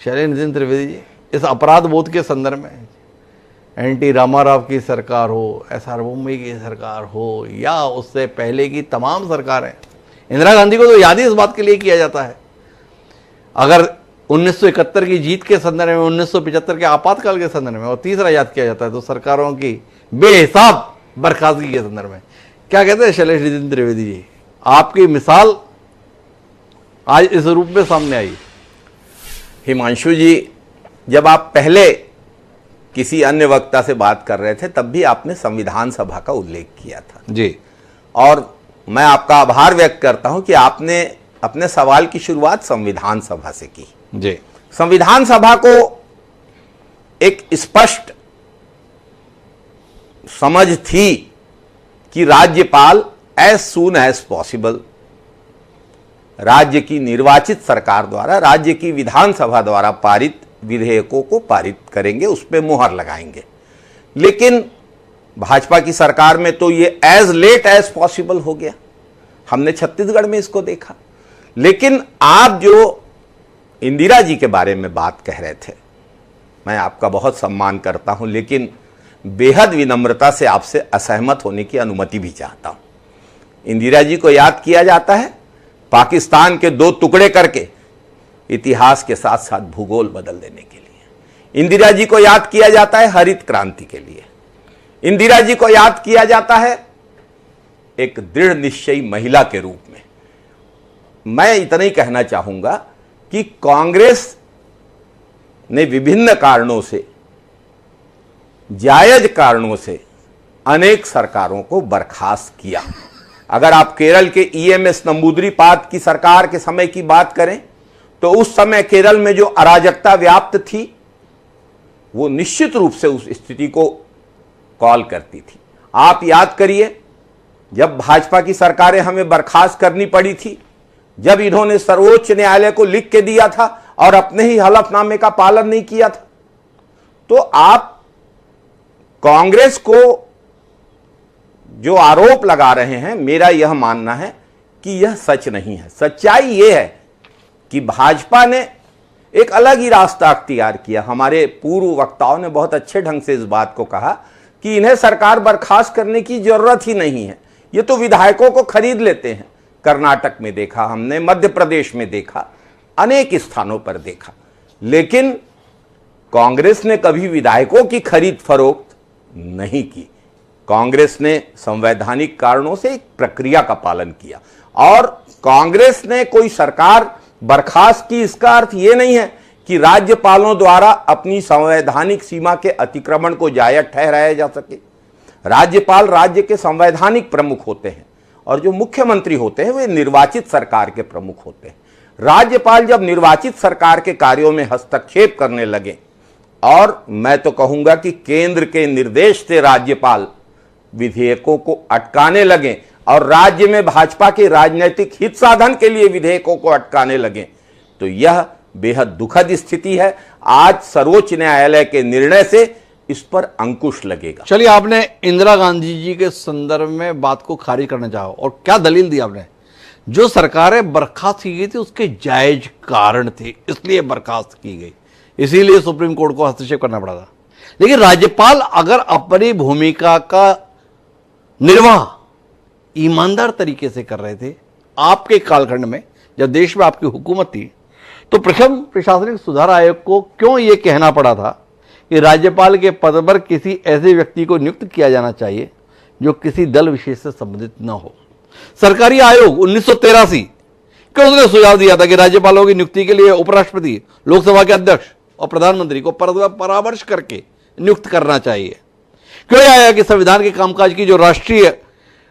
शैलेश नितिन त्रिवेदी जी, इस अपराध बोध के संदर्भ में एनटी रामाराव की सरकार हो, एसआर बोम्मई की सरकार हो, या उससे पहले की तमाम सरकारें, इंदिरा गांधी को तो याद ही इस बात के लिए किया जाता है। अगर 1971 की जीत के संदर्भ में, 1975 के आपातकाल के संदर्भ में, और तीसरा याद किया जाता है तो सरकारों की बेहिसाब बर्खास्तगी के संदर्भ में। क्या कहते हैं शैलेश नितिन त्रिवेदी जी, आपकी मिसाल आज इस रूप में सामने आई। हिमांशु जी, जब आप पहले किसी अन्य वक्ता से बात कर रहे थे तब भी आपने संविधान सभा का उल्लेख किया था जी, और मैं आपका आभार व्यक्त करता हूं कि आपने अपने सवाल की शुरुआत संविधान सभा से की। जी, संविधान सभा को एक स्पष्ट समझ थी कि राज्यपाल एज सून एज पॉसिबल राज्य की निर्वाचित सरकार द्वारा, राज्य की विधानसभा द्वारा पारित विधेयकों को पारित करेंगे, उस पर मुहर लगाएंगे। लेकिन भाजपा की सरकार में तो ये एज लेट एज पॉसिबल हो गया। हमने छत्तीसगढ़ में इसको देखा। लेकिन आप जो इंदिरा जी के बारे में बात कह रहे थे, मैं आपका बहुत सम्मान करता हूं, लेकिन बेहद विनम्रता से आपसे असहमत होने की अनुमति भी चाहता हूं। इंदिरा जी को याद किया जाता है पाकिस्तान के 2 टुकड़े करके इतिहास के साथ साथ भूगोल बदल देने के लिए। इंदिरा जी को याद किया जाता है हरित क्रांति के लिए। इंदिरा जी को याद किया जाता है एक दृढ़ निश्चयी महिला के रूप में। मैं इतना ही कहना चाहूंगा कि कांग्रेस ने विभिन्न कारणों से, जायज कारणों से अनेक सरकारों को बर्खास्त किया। अगर आप केरल के ईएमएस नंबूदरीपाद की सरकार के समय की बात करें तो उस समय केरल में जो अराजकता व्याप्त थी वो निश्चित रूप से उस स्थिति को कॉल करती थी। आप याद करिए, जब भाजपा की सरकारें हमें बर्खास्त करनी पड़ी थी, जब इन्होंने सर्वोच्च न्यायालय को लिख के दिया था और अपने ही हलफनामे का पालन नहीं किया था, तो आप कांग्रेस को जो आरोप लगा रहे हैं, मेरा यह मानना है कि यह सच नहीं है। सच्चाई यह है कि भाजपा ने एक अलग ही रास्ता अख्तियार किया। हमारे पूर्व वक्ताओं ने बहुत अच्छे ढंग से इस बात को कहा कि इन्हें सरकार बर्खास्त करने की जरूरत ही नहीं है, ये तो विधायकों को खरीद लेते हैं। कर्नाटक में देखा हमने, मध्य प्रदेश में देखा, अनेक स्थानों पर देखा। लेकिन कांग्रेस ने कभी विधायकों की खरीद फरोख्त नहीं की। कांग्रेस ने संवैधानिक कारणों से एक प्रक्रिया का पालन किया, और कांग्रेस ने कोई सरकार बर्खास्त की, इसका अर्थ यह नहीं है कि राज्यपालों द्वारा अपनी संवैधानिक सीमा के अतिक्रमण को जायज ठहराया जा सके। राज्यपाल राज्य के संवैधानिक प्रमुख होते हैं और जो मुख्यमंत्री होते हैं वे निर्वाचित सरकार के प्रमुख होते हैं। राज्यपाल जब निर्वाचित सरकार के कार्यों में हस्तक्षेप करने लगे, और मैं तो कहूंगा कि केंद्र के निर्देश से राज्यपाल विधेयकों को अटकाने लगे और राज्य में भाजपा के राजनीतिक हित साधन के लिए विधेयकों को अटकाने लगे, तो यह बेहद दुखद स्थिति है। आज सर्वोच्च न्यायालय के निर्णय से इस पर अंकुश लगेगा। चलिए, आपने इंदिरा गांधी जी के संदर्भ में बात को खारिज करना चाहो, और क्या दलील दी आपने? जो सरकारें बर्खास्त की गई थी उसके जायज कारण थे, इसलिए बर्खास्त की गई, इसीलिए सुप्रीम कोर्ट को हस्तक्षेप करना पड़ा था। लेकिन राज्यपाल अगर अपनी भूमिका का निर्वाह ईमानदार तरीके से कर रहे थे, आपके कालखंड में जब देश में आपकी हुकूमत थी, तो प्रथम प्रशासनिक सुधार आयोग को क्यों यह कहना पड़ा था कि राज्यपाल के पद पर किसी ऐसे व्यक्ति को नियुक्त किया जाना चाहिए जो किसी दल विशेष से संबंधित न हो? सरकारी आयोग 1983 क्यों उसने सुझाव दिया था कि राज्यपालों की नियुक्ति के लिए उपराष्ट्रपति, लोकसभा के अध्यक्ष और प्रधानमंत्री को परामर्श करके नियुक्त करना चाहिए? क्यों आया कि संविधान के कामकाज की जो राष्ट्रीय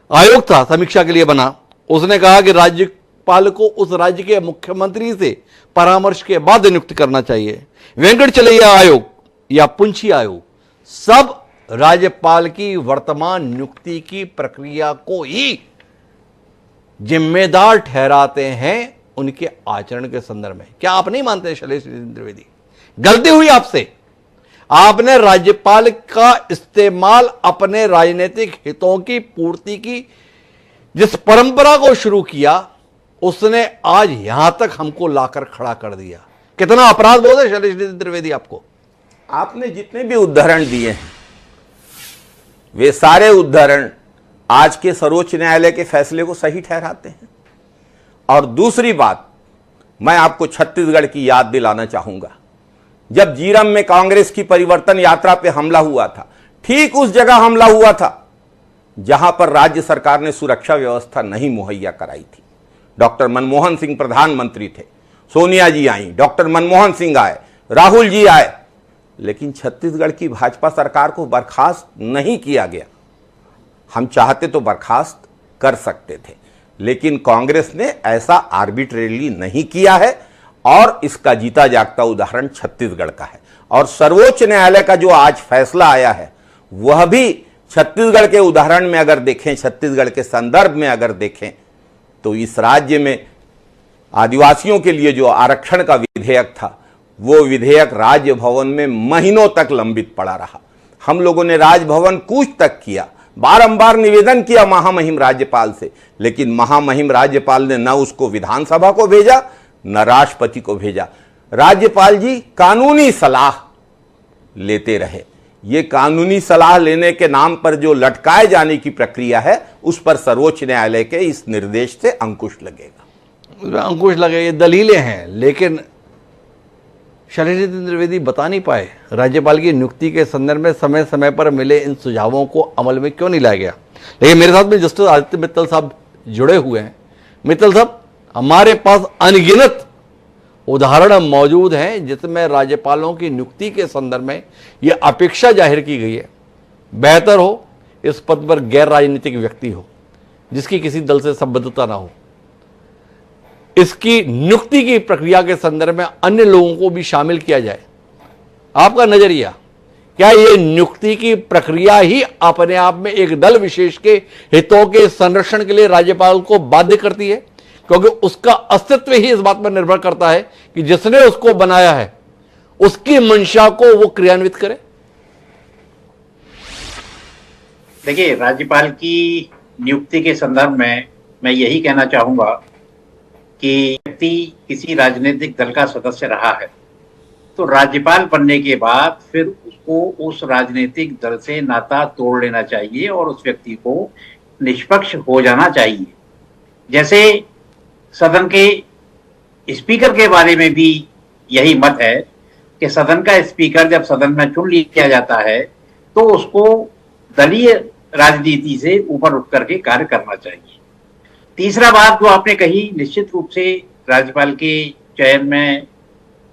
आयोग था समीक्षा के लिए बना, उसने कहा कि राज्यपाल को उस राज्य के मुख्यमंत्री से परामर्श के बाद नियुक्त करना चाहिए? वेंकटचलैया आयोग या पुंछी आयोग सब राज्यपाल की वर्तमान नियुक्ति की प्रक्रिया को ही जिम्मेदार ठहराते हैं उनके आचरण के संदर्भ में। क्या आप नहीं मानते शैलेश त्रिवेदी? गलती हुई आपसे। आपने राज्यपाल का इस्तेमाल अपने राजनीतिक हितों की पूर्ति की जिस परंपरा को शुरू किया, उसने आज यहां तक हमको लाकर खड़ा कर दिया। कितना अपराध बोध है शैलेश त्रिवेदी आपको? आपने जितने भी उदाहरण दिए हैं वे सारे उदाहरण आज के सर्वोच्च न्यायालय के फैसले को सही ठहराते हैं। और दूसरी बात, मैं आपको छत्तीसगढ़ की याद दिलाना चाहूंगा। जब जीरम में कांग्रेस की परिवर्तन यात्रा पे हमला हुआ था, ठीक उस जगह हमला हुआ था जहां पर राज्य सरकार ने सुरक्षा व्यवस्था नहीं मुहैया कराई थी। डॉक्टर मनमोहन सिंह प्रधानमंत्री थे, सोनिया जी आई, डॉक्टर मनमोहन सिंह आए, राहुल जी आए, लेकिन छत्तीसगढ़ की भाजपा सरकार को बर्खास्त नहीं किया गया। हम चाहते तो बर्खास्त कर सकते थे, लेकिन कांग्रेस ने ऐसा आर्बिट्रेरली नहीं किया है और इसका जीता जागता उदाहरण छत्तीसगढ़ का है। और सर्वोच्च न्यायालय का जो आज फैसला आया है वह भी छत्तीसगढ़ के उदाहरण में अगर देखें, छत्तीसगढ़ के संदर्भ में अगर देखें, तो इस राज्य में आदिवासियों के लिए जो आरक्षण का विधेयक था वो विधेयक राजभवन में महीनों तक लंबित पड़ा रहा। हम लोगों ने राजभवन कूच तक किया, बारंबार निवेदन किया महामहिम राज्यपाल से, लेकिन महामहिम राज्यपाल ने न उसको विधानसभा को भेजा न राष्ट्रपति को भेजा। राज्यपाल जी कानूनी सलाह लेते रहे। ये कानूनी सलाह लेने के नाम पर जो लटकाए जाने की प्रक्रिया है, उस पर सर्वोच्च न्यायालय के इस निर्देश से अंकुश लगेगा। अंकुश लगे, ये दलीलें हैं, लेकिन शैलेंद्र त्रिवेदी बता नहीं पाए राज्यपाल की नियुक्ति के संदर्भ में समय समय पर मिले इन सुझावों को अमल में क्यों नहीं लाया गया। लेकिन मेरे साथ में जस्टिस आदित्य मित्तल साहब जुड़े हुए हैं। मित्तल साहब, हमारे पास अनगिनत उदाहरण मौजूद हैं जिसमें राज्यपालों की नियुक्ति के संदर्भ में यह अपेक्षा जाहिर की गई है, बेहतर हो इस पद पर गैर राजनीतिक व्यक्ति हो, जिसकी किसी दल से संबद्धता ना हो। इसकी नियुक्ति की प्रक्रिया के संदर्भ में अन्य लोगों को भी शामिल किया जाए। आपका नजरिया क्या ये नियुक्ति की प्रक्रिया ही अपने आप में एक दल विशेष के हितों के संरक्षण के लिए राज्यपाल को बाध्य करती है? क्योंकि उसका अस्तित्व ही इस बात पर निर्भर करता है कि जिसने उसको बनाया है उसकी मंशा को वो क्रियान्वित करे। देखिए, राज्यपाल की नियुक्ति के संदर्भ में मैं यही कहना चाहूंगा कि व्यक्ति किसी राजनीतिक दल का सदस्य रहा है तो राज्यपाल बनने के बाद फिर उसको उस राजनीतिक दल से नाता तोड़ लेना चाहिए और उस व्यक्ति को निष्पक्ष हो जाना चाहिए। जैसे सदन के स्पीकर के बारे में भी यही मत है कि सदन का स्पीकर जब सदन में चुन लिया जाता है तो उसको दलीय राजनीति से ऊपर उठ करके कार्य करना चाहिए। तीसरा बात जो आपने कही, निश्चित रूप से राज्यपाल के चयन में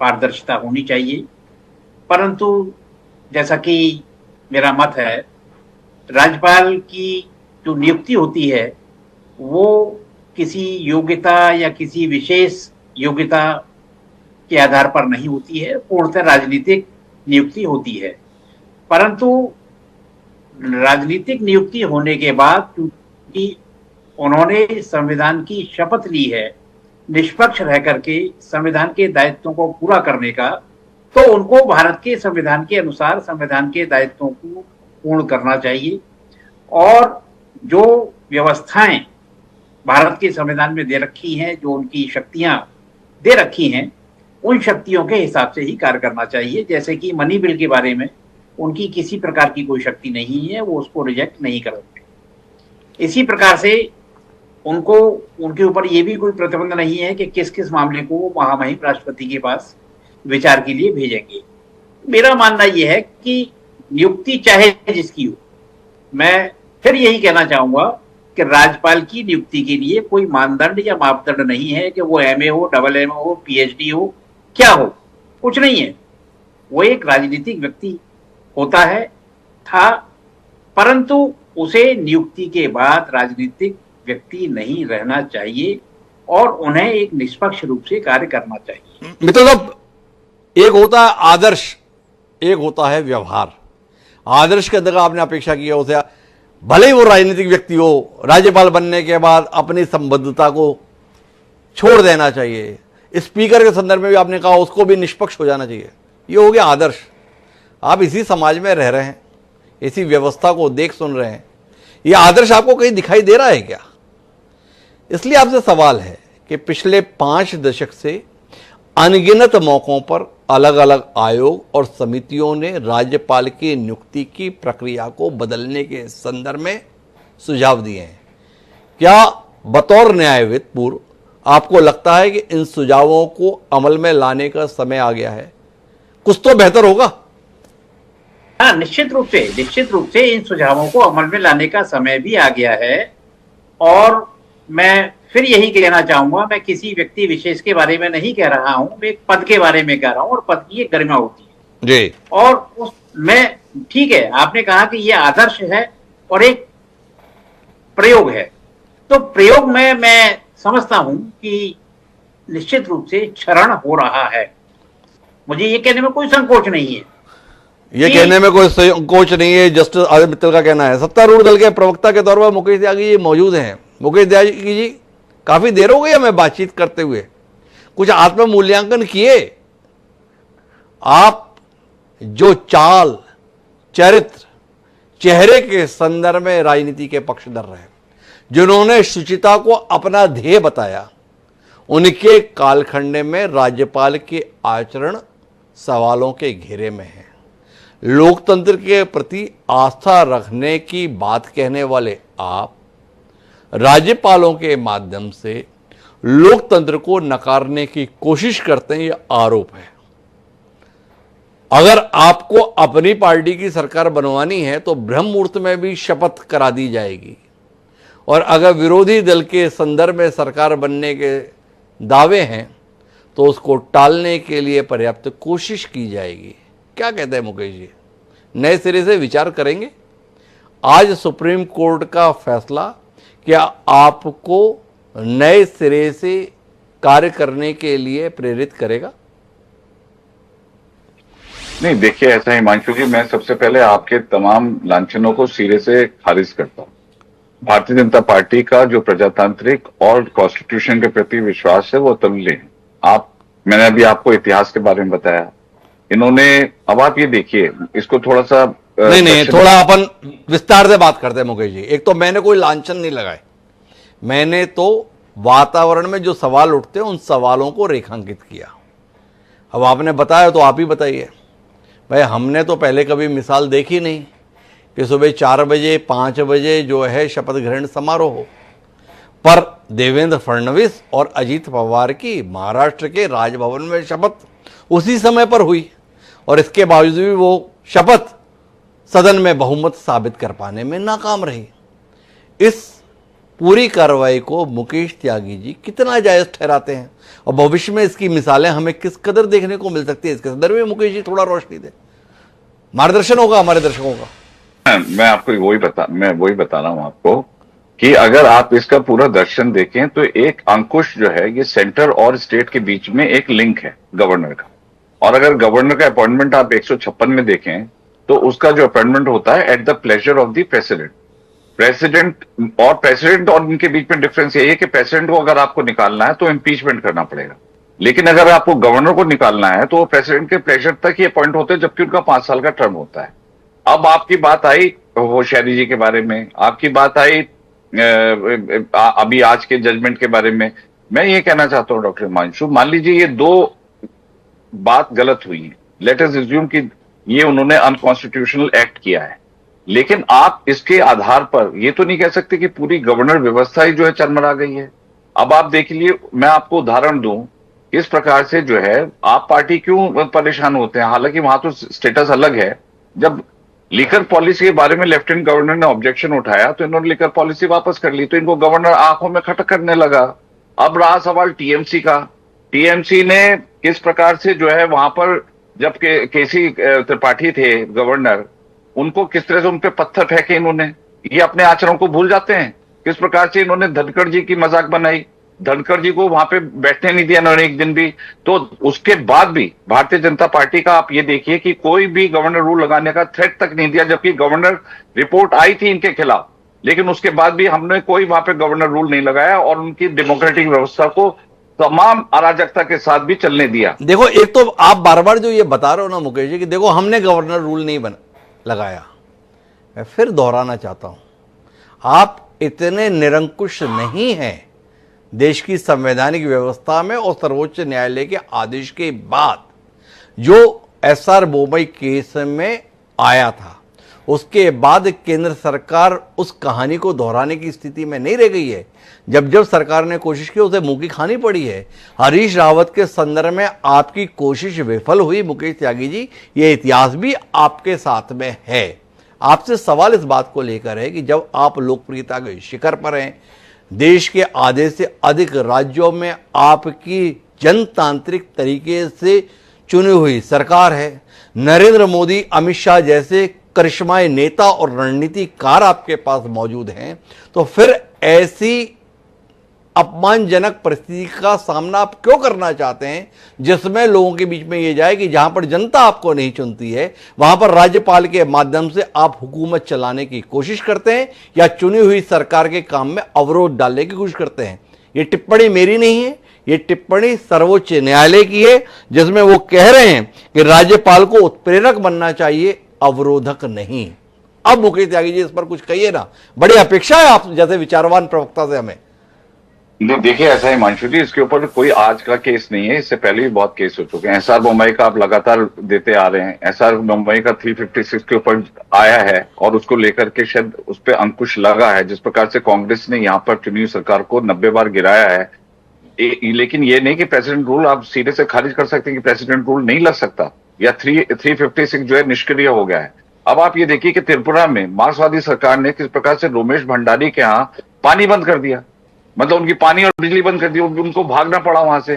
पारदर्शिता होनी चाहिए, परंतु जैसा कि मेरा मत है, राज्यपाल की जो नियुक्ति होती है वो किसी योग्यता या किसी विशेष योग्यता के आधार पर नहीं होती है, पूर्णतः राजनीतिक नियुक्ति होती है। परंतु राजनीतिक नियुक्ति होने के बाद क्योंकि उन्होंने संविधान की शपथ ली है निष्पक्ष रह करके संविधान के दायित्वों को पूरा करने का, तो उनको भारत के संविधान के अनुसार संविधान के दायित्वों को पूर्ण करना चाहिए और जो व्यवस्थाएं भारत के संविधान में दे रखी हैं, जो उनकी शक्तियां दे रखी हैं, उन शक्तियों के हिसाब से ही कार्य करना चाहिए। जैसे कि मनी बिल के बारे में उनकी किसी प्रकार की कोई शक्ति नहीं है, वो उसको रिजेक्ट नहीं कर सकते। इसी प्रकार से उनको उनके ऊपर ये भी कोई प्रतिबंध नहीं है कि किस किस मामले को वो महामहिम राष्ट्रपति के पास विचार के लिए भेजेंगे। मेरा मानना यह है कि नियुक्ति चाहे जिसकी हो, मैं फिर यही कहना चाहूंगा कि राज्यपाल की नियुक्ति के लिए कोई मानदंड या मापदंड नहीं है कि वो एमए हो, डबल एमए हो, पीएचडी हो, क्या हो, कुछ नहीं है। वो एक राजनीतिक व्यक्ति होता है, था, परंतु उसे नियुक्ति के बाद राजनीतिक व्यक्ति नहीं रहना चाहिए और उन्हें एक निष्पक्ष रूप से कार्य करना चाहिए। मित्र साहब, एक होता है आदर्श, एक होता है व्यवहार। आदर्श के अंदर आपने अपेक्षा की है उसे, भले ही वो राजनीतिक व्यक्ति हो, राज्यपाल बनने के बाद अपनी संबद्धता को छोड़ देना चाहिए। स्पीकर के संदर्भ में भी आपने कहा उसको भी निष्पक्ष हो जाना चाहिए। ये हो गया आदर्श। आप इसी समाज में रह रहे हैं, इसी व्यवस्था को देख सुन रहे हैं, ये आदर्श आपको कहीं दिखाई दे रहा है क्या? इसलिए आपसे सवाल है कि पिछले 5 दशक से अनगिनत मौकों पर अलग अलग आयोग और समितियों ने राज्यपाल की नियुक्ति की प्रक्रिया को बदलने के संदर्भ में सुझाव दिए हैं। क्या बतौर न्यायविद पूर्व आपको लगता है कि इन सुझावों को अमल में लाने का समय आ गया है? कुछ तो बेहतर होगा। हाँ, निश्चित रूप से इन सुझावों को अमल में लाने का समय भी आ गया है। और मैं फिर यही कहना चाहूंगा, मैं किसी व्यक्ति विशेष के बारे में नहीं कह रहा हूं, मैं एक पद के बारे में कह रहा हूं, और पद की एक गरिमा होती है जी। और उस मैं ठीक है, आपने कहा कि ये आदर्श है और एक प्रयोग है, तो प्रयोग में मैं समझता हूं कि निश्चित रूप से क्षरण हो रहा है। मुझे ये कहने में कोई संकोच नहीं है, ये कहने में कोई संकोच नहीं है। जस्टिस आदित्य मित्तल का कहना है। सत्तारूढ़ दल के प्रवक्ता के तौर पर मुकेश त्यागी जी मौजूद हैं। मुकेश त्यागी जी, काफी देर हो गई हमें बातचीत करते हुए, कुछ आत्म मूल्यांकन किए। आप जो चाल, चरित्र, चेहरे के संदर्भ में राजनीति के पक्षधर रहे, जिन्होंने शुचिता को अपना ध्येय बताया, उनके कालखंड में राज्यपाल के आचरण सवालों के घेरे में है। लोकतंत्र के प्रति आस्था रखने की बात कहने वाले आप राज्यपालों के माध्यम से लोकतंत्र को नकारने की कोशिश करते हैं, यह आरोप है। अगर आपको अपनी पार्टी की सरकार बनवानी है तो ब्रह्म मुहूर्त में भी शपथ करा दी जाएगी, और अगर विरोधी दल के संदर्भ में सरकार बनने के दावे हैं तो उसको टालने के लिए पर्याप्त कोशिश की जाएगी। क्या कहते हैं मुकेश जी, नए सिरे से विचार करेंगे? आज सुप्रीम कोर्ट का फैसला क्या आपको नए सिरे से कार्य करने के लिए प्रेरित करेगा? नहीं, देखिए ऐसा हिमांशु जी, मैं सबसे पहले आपके तमाम लांछनों को सिरे से खारिज करता हूं। भारतीय जनता पार्टी का जो प्रजातांत्रिक और कॉन्स्टिट्यूशन के प्रति विश्वास है वो अतुल्य है। मैंने अभी आपको इतिहास के बारे में बताया। इन्होंने, अब आप ये देखिए, इसको थोड़ा सा नहीं, थोड़ा अपन विस्तार से बात करते हैं मुकेश जी। एक तो मैंने कोई लांछन नहीं लगाए, मैंने तो वातावरण में जो सवाल उठते हैं उन सवालों को रेखांकित किया। अब आपने बताया तो आप ही बताइए। भाई, हमने तो पहले कभी मिसाल देखी नहीं कि सुबह 4 बजे 5 बजे जो है शपथ ग्रहण समारोह हो, पर देवेंद्र फडणवीस और अजीत पवार की महाराष्ट्र के राजभवन में शपथ उसी समय पर हुई, और इसके बावजूद भी वो शपथ सदन में बहुमत साबित कर पाने में नाकाम रही। इस पूरी कार्रवाई को मुकेश त्यागी जी कितना जायज ठहराते हैं, और भविष्य में इसकी मिसालें हमें किस कदर देखने को मिल सकती है, इसके संदर्भ में मुकेश जी थोड़ा रोशनी दे, मार्गदर्शन होगा हमारे दर्शकों का। मैं आपको वही बता रहा हूं आपको कि अगर आप इसका पूरा दर्शन देखें तो एक अंकुश जो है, ये सेंटर और स्टेट के बीच में एक लिंक है गवर्नर का। और अगर गवर्नर का अपॉइंटमेंट आप 156 में देखें तो उसका जो अपॉइंटमेंट होता है at the pleasure of the president. President और इनके बीच में डिफरेंस ये है कि प्रेसिडेंट को अगर आपको निकालना है तो इम्पीचमेंट करना पड़ेगा, लेकिन अगर आपको गवर्नर को निकालना है तो वो प्रेसिडेंट के प्लेजर तक ही अपॉइंट होते हैं, जबकि उनका 5 साल का टर्म होता है। अब आपकी बात आई होशियारी जी के बारे में, आपकी बात आई अभी आज के जजमेंट के बारे में। मैं ये कहना चाहता हूं डॉक्टर हिमांशु, मान लीजिए ये 2 बात गलत हुई है, लेट अस अज्यूम कि ये उन्होंने अनकॉन्स्टिट्यूशनल एक्ट किया है, लेकिन आप इसके आधार पर ये तो नहीं कह सकते कि पूरी गवर्नर व्यवस्था ही जो है चरमरा गई है। अब आप देख लीजिए, मैं आपको उदाहरण दूं किस प्रकार से जो है आप पार्टी क्यों परेशान होते हैं। हालांकि वहां तो स्टेटस अलग है। जब लिकर पॉलिसी के बारे में लेफ्टिनेंट गवर्नर ने ऑब्जेक्शन उठाया तो इन्होंने लिकर पॉलिसी वापस कर ली, तो इनको गवर्नर आंखों में खटक करने लगा। अब रहा सवाल टीएमसी का। टीएमसी ने किस प्रकार से जो है वहां पर जब केसी त्रिपाठी थे गवर्नर, उनको किस तरह से उन पे पत्थर फेंके इन्होंने। ये अपने आचरण को भूल जाते हैं। किस प्रकार से इन्होंने धनखड़ जी की मजाक बनाई, धनखड़ जी को वहां पे बैठने नहीं दिया इन्होंने एक दिन भी। तो उसके बाद भी भारतीय जनता पार्टी का आप ये देखिए कि कोई भी गवर्नर रूल लगाने का थ्रेट तक नहीं दिया, जबकि गवर्नर रिपोर्ट आई थी इनके खिलाफ, लेकिन उसके बाद भी हमने कोई वहां पे गवर्नर रूल नहीं लगाया और उनकी डेमोक्रेटिक व्यवस्था को तमाम अराजकता के साथ भी चलने दिया। देखो, एक तो आप बार बार जो ये बता रहे हो ना मुकेश जी कि देखो हमने गवर्नर रूल नहीं लगाया, मैं फिर दोहराना चाहता हूं, आप इतने निरंकुश नहीं हैं देश की संवैधानिक व्यवस्था में और सर्वोच्च न्यायालय के आदेश के बाद जो एसआर बोमई केस में आया था, उसके बाद केंद्र सरकार उस कहानी को दोहराने की स्थिति में नहीं रह गई है। जब जब सरकार ने कोशिश की उसे मुंह की खानी पड़ी है। हरीश रावत के संदर्भ में आपकी कोशिश विफल हुई मुकेश त्यागी जी, ये इतिहास भी आपके साथ में है। आपसे सवाल इस बात को लेकर है कि जब आप लोकप्रियता के शिखर पर हैं, देश के आधे से अधिक राज्यों में आपकी जनतांत्रिक तरीके से चुनी हुई सरकार है, नरेंद्र मोदी, अमित शाह जैसे करिश्माई नेता और रणनीतिकार आपके पास मौजूद हैं, तो फिर ऐसी अपमानजनक परिस्थिति का सामना आप क्यों करना चाहते हैं जिसमें लोगों के बीच में ये जाए कि जहां पर जनता आपको नहीं चुनती है वहां पर राज्यपाल के माध्यम से आप हुकूमत चलाने की कोशिश करते हैं या चुनी हुई सरकार के काम में अवरोध डालने की कोशिश करते हैं। ये टिप्पणी मेरी नहीं है, ये टिप्पणी सर्वोच्च न्यायालय की है, जिसमें वो कह रहे हैं कि राज्यपाल को उत्प्रेरक बनना चाहिए, अवरोधक नहीं। अब मुकेश त्यागी जी इस पर कुछ कहिए ना, बड़ी अपेक्षा है आप जैसे विचारवान प्रवक्ता से हमें। देखिए, ऐसा है हिमांशु जी, इसके ऊपर कोई आज का केस नहीं है, इससे पहले भी बहुत केस हो चुके हैं। एसआर बोमई का आप लगातार देते आ रहे हैं। एसआर बोमई का 356 के ऊपर आया है और उसको लेकर के शायद उस पर अंकुश लगा है। जिस प्रकार से कांग्रेस ने यहाँ पर चुनी हुई सरकार को 90 बार गिराया है, लेकिन ये नहीं कि प्रेसिडेंट रूल आप सीधे से खारिज कर सकते हैं कि प्रेसिडेंट रूल नहीं लग सकता या 356 जो है निष्क्रिय हो गया है। अब आप ये देखिए कि त्रिपुरा में मार्क्सवादी सरकार ने किस प्रकार से रोमेश भंडारी के यहाँ पानी बंद कर दिया, मतलब उनकी पानी और बिजली बंद कर दी, उनको भागना पड़ा वहां से।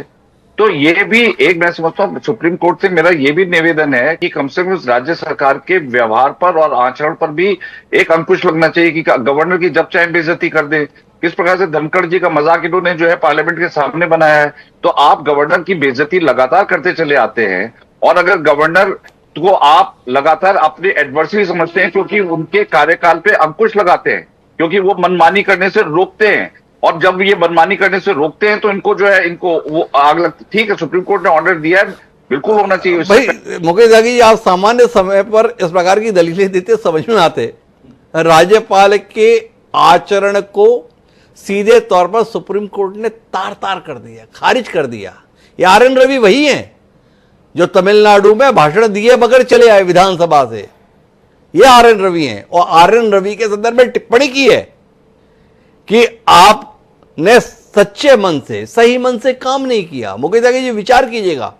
तो ये भी एक, मैं समझता हूँ सुप्रीम कोर्ट से मेरा ये भी निवेदन है कि कम से कम उस राज्य सरकार के व्यवहार पर और आचरण पर भी एक अंकुश लगना चाहिए कि गवर्नर की जब चाहे बेइज्जती कर दे। किस प्रकार से धनखड़ जी का मजाक इन्होंने जो है पार्लियामेंट के सामने बनाया है। तो आप गवर्नर की बेइज्जती लगातार करते चले आते हैं और अगर गवर्नर को आप लगातार अपने एडवर्सरी समझते हैं क्योंकि उनके कार्यकाल पे अंकुश लगाते हैं, क्योंकि वो मनमानी करने से रोकते हैं, और जब ये मनमानी करने से रोकते हैं तो इनको जो है इनको वो आग लगती। ठीक है, सुप्रीम कोर्ट ने ऑर्डर दिया है, बिल्कुल होना चाहिए। भाई मुकेश त्यागी जी, आप सामान्य समय पर इस प्रकार की दलीलें देते समझ में आते, राज्यपाल के आचरण को सीधे तौर पर सुप्रीम कोर्ट ने तार तार कर दिया, खारिज कर दिया। ये आर.एन. रवि वही हैं जो तमिलनाडु में भाषण दिए बगैर चले आए विधानसभा से। ये आर.एन. रवि हैं और आर.एन. रवि के संदर्भ में टिप्पणी की है कि आपने सच्चे मन से, सही मन से काम नहीं किया। मुकेश त्यागी जी, विचार कीजिएगा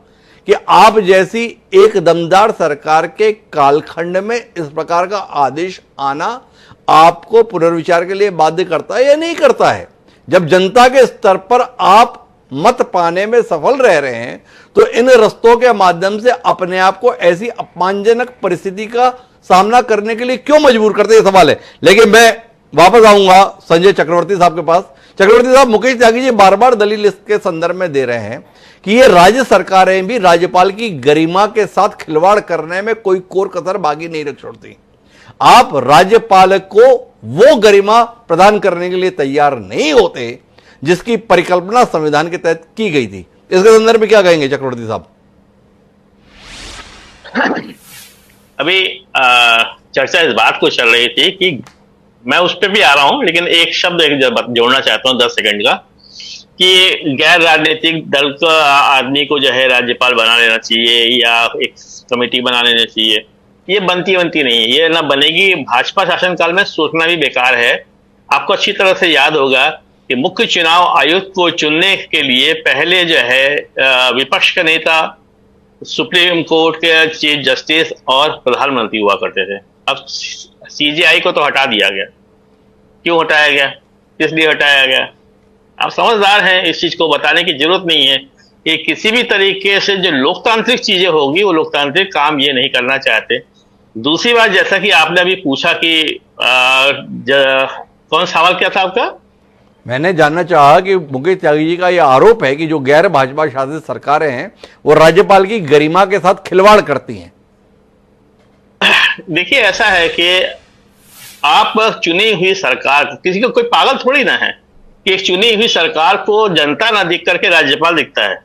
कि आप जैसी एक दमदार सरकार के कालखंड में इस प्रकार का आदेश आना आपको पुनर्विचार के लिए बाध्य करता है या नहीं करता है। जब जनता के स्तर पर आप मत पाने में सफल रह रहे हैं तो इन रस्तों के माध्यम से अपने आप को ऐसी अपमानजनक परिस्थिति का सामना करने के लिए क्यों मजबूर करते हैं, सवाल है। लेकिन मैं वापस आऊंगा संजय चक्रवर्ती साहब के पास। चक्रवर्ती साहब, मुकेश त्यागी जी बार बार दलील इसके संदर्भ में दे रहे हैं कि ये राज्य सरकारें भी राज्यपाल की गरिमा के साथ खिलवाड़ करने में कोई कोर कसर बाकी नहीं रख छोड़ती। आप राज्यपाल को वो गरिमा प्रदान करने के लिए तैयार नहीं होते जिसकी परिकल्पना संविधान के तहत की गई थी। इसके संदर्भ में क्या कहेंगे चक्रवर्ती साहब? अभी चर्चा इस बात को चल रही थी कि मैं उस पर भी आ रहा हूं, लेकिन एक शब्द जोड़ना चाहता हूं 10 सेकंड का, कि गैर राजनीतिक दल का आदमी को जो है राज्यपाल बना लेना चाहिए या एक कमेटी बना लेना चाहिए। ये बनती नहीं है, ये ना बनेगी। भाजपा शासनकाल में सोचना भी बेकार है। आपको अच्छी तरह से याद होगा कि मुख्य चुनाव आयुक्त को चुनने के लिए पहले जो है विपक्ष के नेता, सुप्रीम कोर्ट के चीफ जस्टिस और प्रधानमंत्री हुआ करते थे। अब सीजीआई को तो हटा दिया गया। क्यों हटाया गया, किस लिए हटाया गया? आप समझदार हैं, इस चीज को बताने की जरूरत नहीं है कि किसी भी तरीके से जो लोकतांत्रिक चीजें होगी वो लोकतांत्रिक काम ये नहीं करना चाहते। दूसरी बात, जैसा कि आपने अभी पूछा कि कौन सवाल क्या था आपका? मैंने जानना चाहा कि मुकेश त्यागी जी का यह आरोप है कि जो गैर भाजपा शासित सरकारें हैं वो राज्यपाल की गरिमा के साथ खिलवाड़ करती हैं। देखिए, ऐसा है कि आप चुनी हुई सरकार, किसी को कोई पागल थोड़ी ना है कि एक चुनी हुई सरकार को जनता ना दिख करके राज्यपाल दिखता है।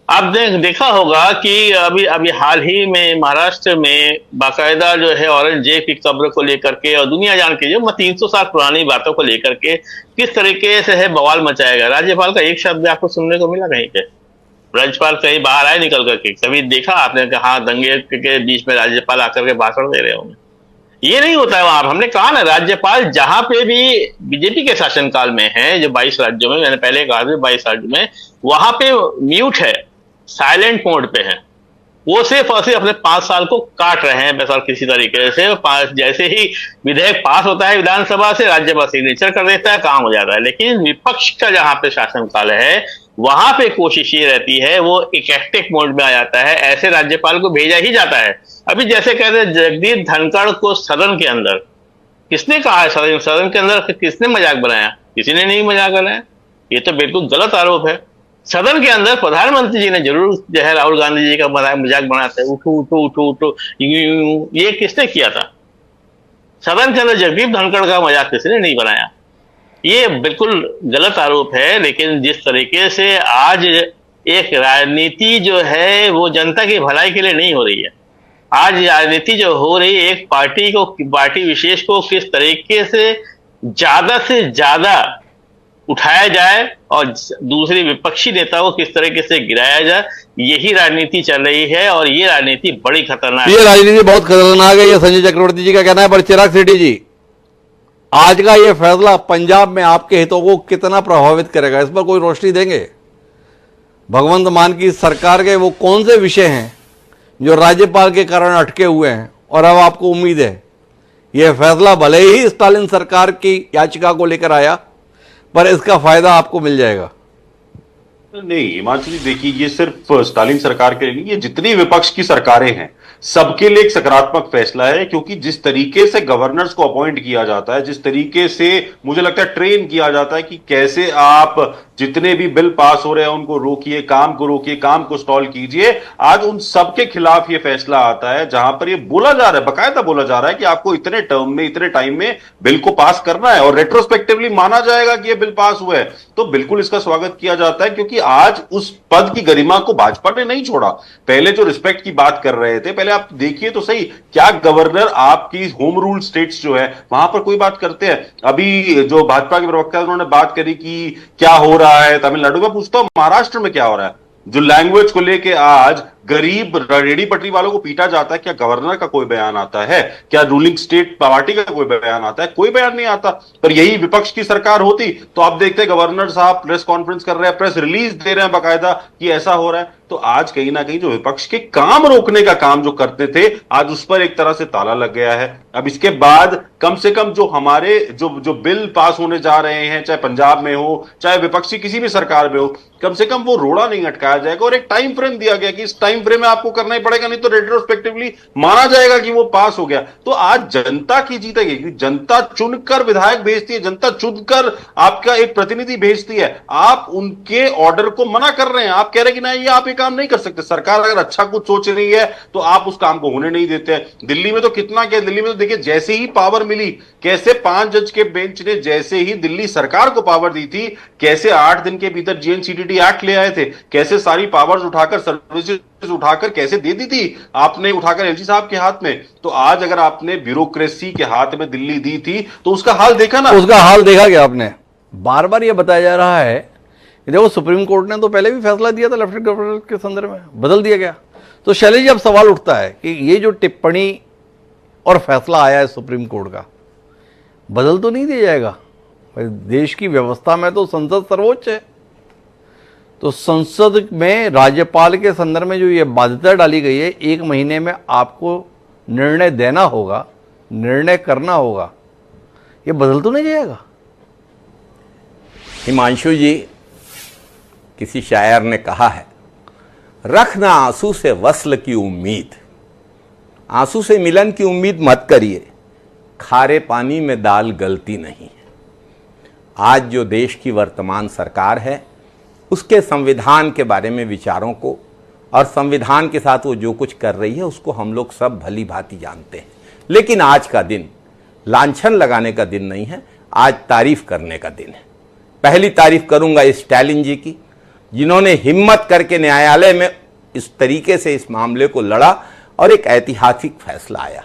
आपने देखा होगा कि अभी हाल ही में महाराष्ट्र में बाकायदा जो है औरंगजेब की कब्र को लेकर के और दुनिया जान के जो 300 साल पुरानी बातों को लेकर के किस तरीके से है बवाल मचाएगा। राज्यपाल का एक शब्द आपको सुनने को मिला कहीं पे? राज्यपाल कहीं बाहर आए निकल करके? कभी देखा आपने कि हाँ दंगे के बीच में राज्यपाल आकर के भाषण दे रहे होंगे? ये नहीं होता है वहां पर। हमने कहा ना, राज्यपाल जहां पे भी बीजेपी के शासनकाल में है, जो 22 राज्यों में, मैंने पहले कहा था 22 राज्यों में, वहां पे म्यूट है, साइलेंट मोड पे है। वो सिर्फ और सिर्फ अपने 5 साल को काट रहे हैं बस, और किसी तरीके से जैसे ही विधेयक पास होता है विधानसभा से, राज्यपाल सिग्नेचर कर देता है, काम हो जाता है। लेकिन विपक्ष का जहां पे शासनकाल है, वहां पे कोशिश ये रहती है, वो इकैक्टिक मोड में आ जाता है, ऐसे राज्यपाल को भेजा ही जाता है। अभी जैसे कहते हैं जगदीप धनखड़ को सदन के अंदर, किसने कहा है सदन के अंदर किसने मजाक बनाया? किसी ने नहीं मजाक बनाया। ये तो बिल्कुल गलत आरोप है। सदन के अंदर प्रधानमंत्री जी ने जरूर जो है राहुल गांधी जी का मजाक बनाते हैं, उठो उठो उठो उठो, ये किसने किया था? सदन के अंदर जगदीप धनखड़ का मजाक किसने नहीं बनाया। ये बिल्कुल गलत आरोप है। लेकिन जिस तरीके से आज एक राजनीति जो है वो जनता की भलाई के लिए नहीं हो रही है, आज राजनीति जो हो रही है, एक पार्टी विशेष को किस तरीके से ज्यादा उठाया जाए और दूसरे विपक्षी नेता को किस तरीके से गिराया जाए, यही राजनीति चल रही है। और ये राजनीति बड़ी खतरनाक है। ये राजनीति बहुत खतरनाक है, ये संजय चक्रवर्ती जी का कहना है। पर चिराग शेट्टी जी, आज का ये फैसला पंजाब में आपके हितों को कितना प्रभावित करेगा, इस पर कोई रोशनी देंगे? भगवंत मान की सरकार के वो कौन से विषय हैं जो राज्यपाल के कारण अटके हुए हैं, और अब आपको उम्मीद है यह फैसला भले ही स्टालिन सरकार की याचिका को लेकर आया, पर इसका फायदा आपको मिल जाएगा? नहीं हिमांशु जी, देखिए ये सिर्फ स्टालिन सरकार के लिए नहीं, ये जितनी विपक्ष की सरकारें हैं सबके लिए एक सकारात्मक फैसला है। क्योंकि जिस तरीके से गवर्नर्स को अपॉइंट किया जाता है, जिस तरीके से मुझे लगता है ट्रेन किया जाता है कि कैसे आप जितने भी बिल पास हो रहे हैं उनको रोकिए, काम को रोकिए, काम को स्टॉल कीजिए, आज उन सबके खिलाफ ये फैसला आता है, जहां पर ये बोला जा रहा है, बाकायदा बोला जा रहा है कि आपको इतने टर्म में, इतने टाइम में बिल को पास करना है, और रेट्रोस्पेक्टिवली माना जाएगा कि ये बिल पास हुआ है। तो बिल्कुल इसका स्वागत किया जाता है, क्योंकि आज उस पद की गरिमा को भाजपा ने नहीं छोड़ा। पहले जो रिस्पेक्ट की बात कर रहे थे, पहले आप देखिए तो सही, क्या गवर्नर आपकी होम रूल स्टेट्स जो है वहां पर कोई बात करते हैं? अभी जो भाजपा के प्रवक्ता उन्होंने बात करी कि क्या हो रहा है तमिलनाडु में, पूछता हूं महाराष्ट्र में क्या हो रहा है? जो लैंग्वेज को लेके आज गरीब रेडी पटरी वालों को पीटा जाता है, क्या गवर्नर का कोई बयान आता है? क्या रूलिंग स्टेट पार्टी का कोई बयान आता है? कोई बयान नहीं आता। पर यही विपक्ष की सरकार होती तो आप देखते हैं गवर्नर साहब प्रेस कॉन्फ्रेंस कर रहे हैं, प्रेस रिलीज दे रहे हैं बाकायदा कि ऐसा हो रहा है। तो आज कहीं ना कहीं जो विपक्ष के काम रोकने का काम जो करते थे, आज उस पर एक तरह से ताला लग गया है। अब इसके बाद कम से कम जो हमारे जो बिल पास होने जा रहे हैं, चाहे पंजाब में हो, चाहे विपक्षी किसी भी सरकार में हो, कम से कम वो रोड़ा नहीं अटकाया जाएगा, और एक टाइम फ्रेम दिया गया कि इस टाइम फ्रेम में आपको करना ही पड़ेगा, नहीं तो रेट्रोस्पेक्टिवली माना जाएगा कि वो पास हो गया। तो आज जनता की जीत है, क्योंकि जनता चुनकर विधायक भेजती है, जनता चुनकर आपका एक प्रतिनिधि भेजती है। आप उनके ऑर्डर को मना कर रहे हैं, आप कह रहे हैं कि नहीं ये आप ये काम नहीं कर सकते। सरकार अगर अच्छा कुछ सोच रही है तो आप उस काम को होने नहीं देते। दिल्ली में तो कितना क्या, दिल्ली में तो देखिए जैसे ही पावर मिली, कैसे 5 जज के बेंच ने जैसे ही दिल्ली सरकार को पावर दी थी, कैसे 8 दिन के भीतर जीएनसीटीटी एक्ट ले आए थे, कैसे सारी पावर्स उठाकर, सर्विसेज उठाकर कैसे दे दी थी आपने, उठाकर एलजी साहब के हाथ में। तो आज अगर आपने ब्यूरोक्रेसी के हाथ में दिल्ली दी थी तो उसका हाल देखा ना, उसका हाल देखा क्या आपने? बार बार यह बताया जा रहा है कि देखो सुप्रीम कोर्ट ने तो पहले भी फैसला दिया था लेफ्टिनेंट गवर्नर के संदर्भ में, बदल दिया गया। तो शैलेश जी अब सवाल उठता है कि ये जो टिप्पणी और फैसला आया है सुप्रीम कोर्ट का, बदल तो नहीं दिया जाएगा? देश की व्यवस्था में तो संसद सर्वोच्च है, तो संसद में राज्यपाल के संदर्भ में जो ये बाध्यता डाली गई है, 1 महीने में आपको निर्णय देना होगा, निर्णय करना होगा, ये बदल तो नहीं जाएगा? हिमांशु जी, किसी शायर ने कहा है, रखना आंसू से वस्ल की उम्मीद, आंसू से मिलन की उम्मीद मत करिए, खारे पानी में दाल गलती नहीं है। आज जो देश की वर्तमान सरकार है उसके संविधान के बारे में विचारों को और संविधान के साथ वो जो कुछ कर रही है उसको हम लोग सब भली भांति जानते हैं। लेकिन आज का दिन लांछन लगाने का दिन नहीं है, आज तारीफ करने का दिन है। पहली तारीफ करूंगा स्टालिन जी की, जिन्होंने हिम्मत करके न्यायालय में इस तरीके से इस मामले को लड़ा और एक ऐतिहासिक फैसला आया।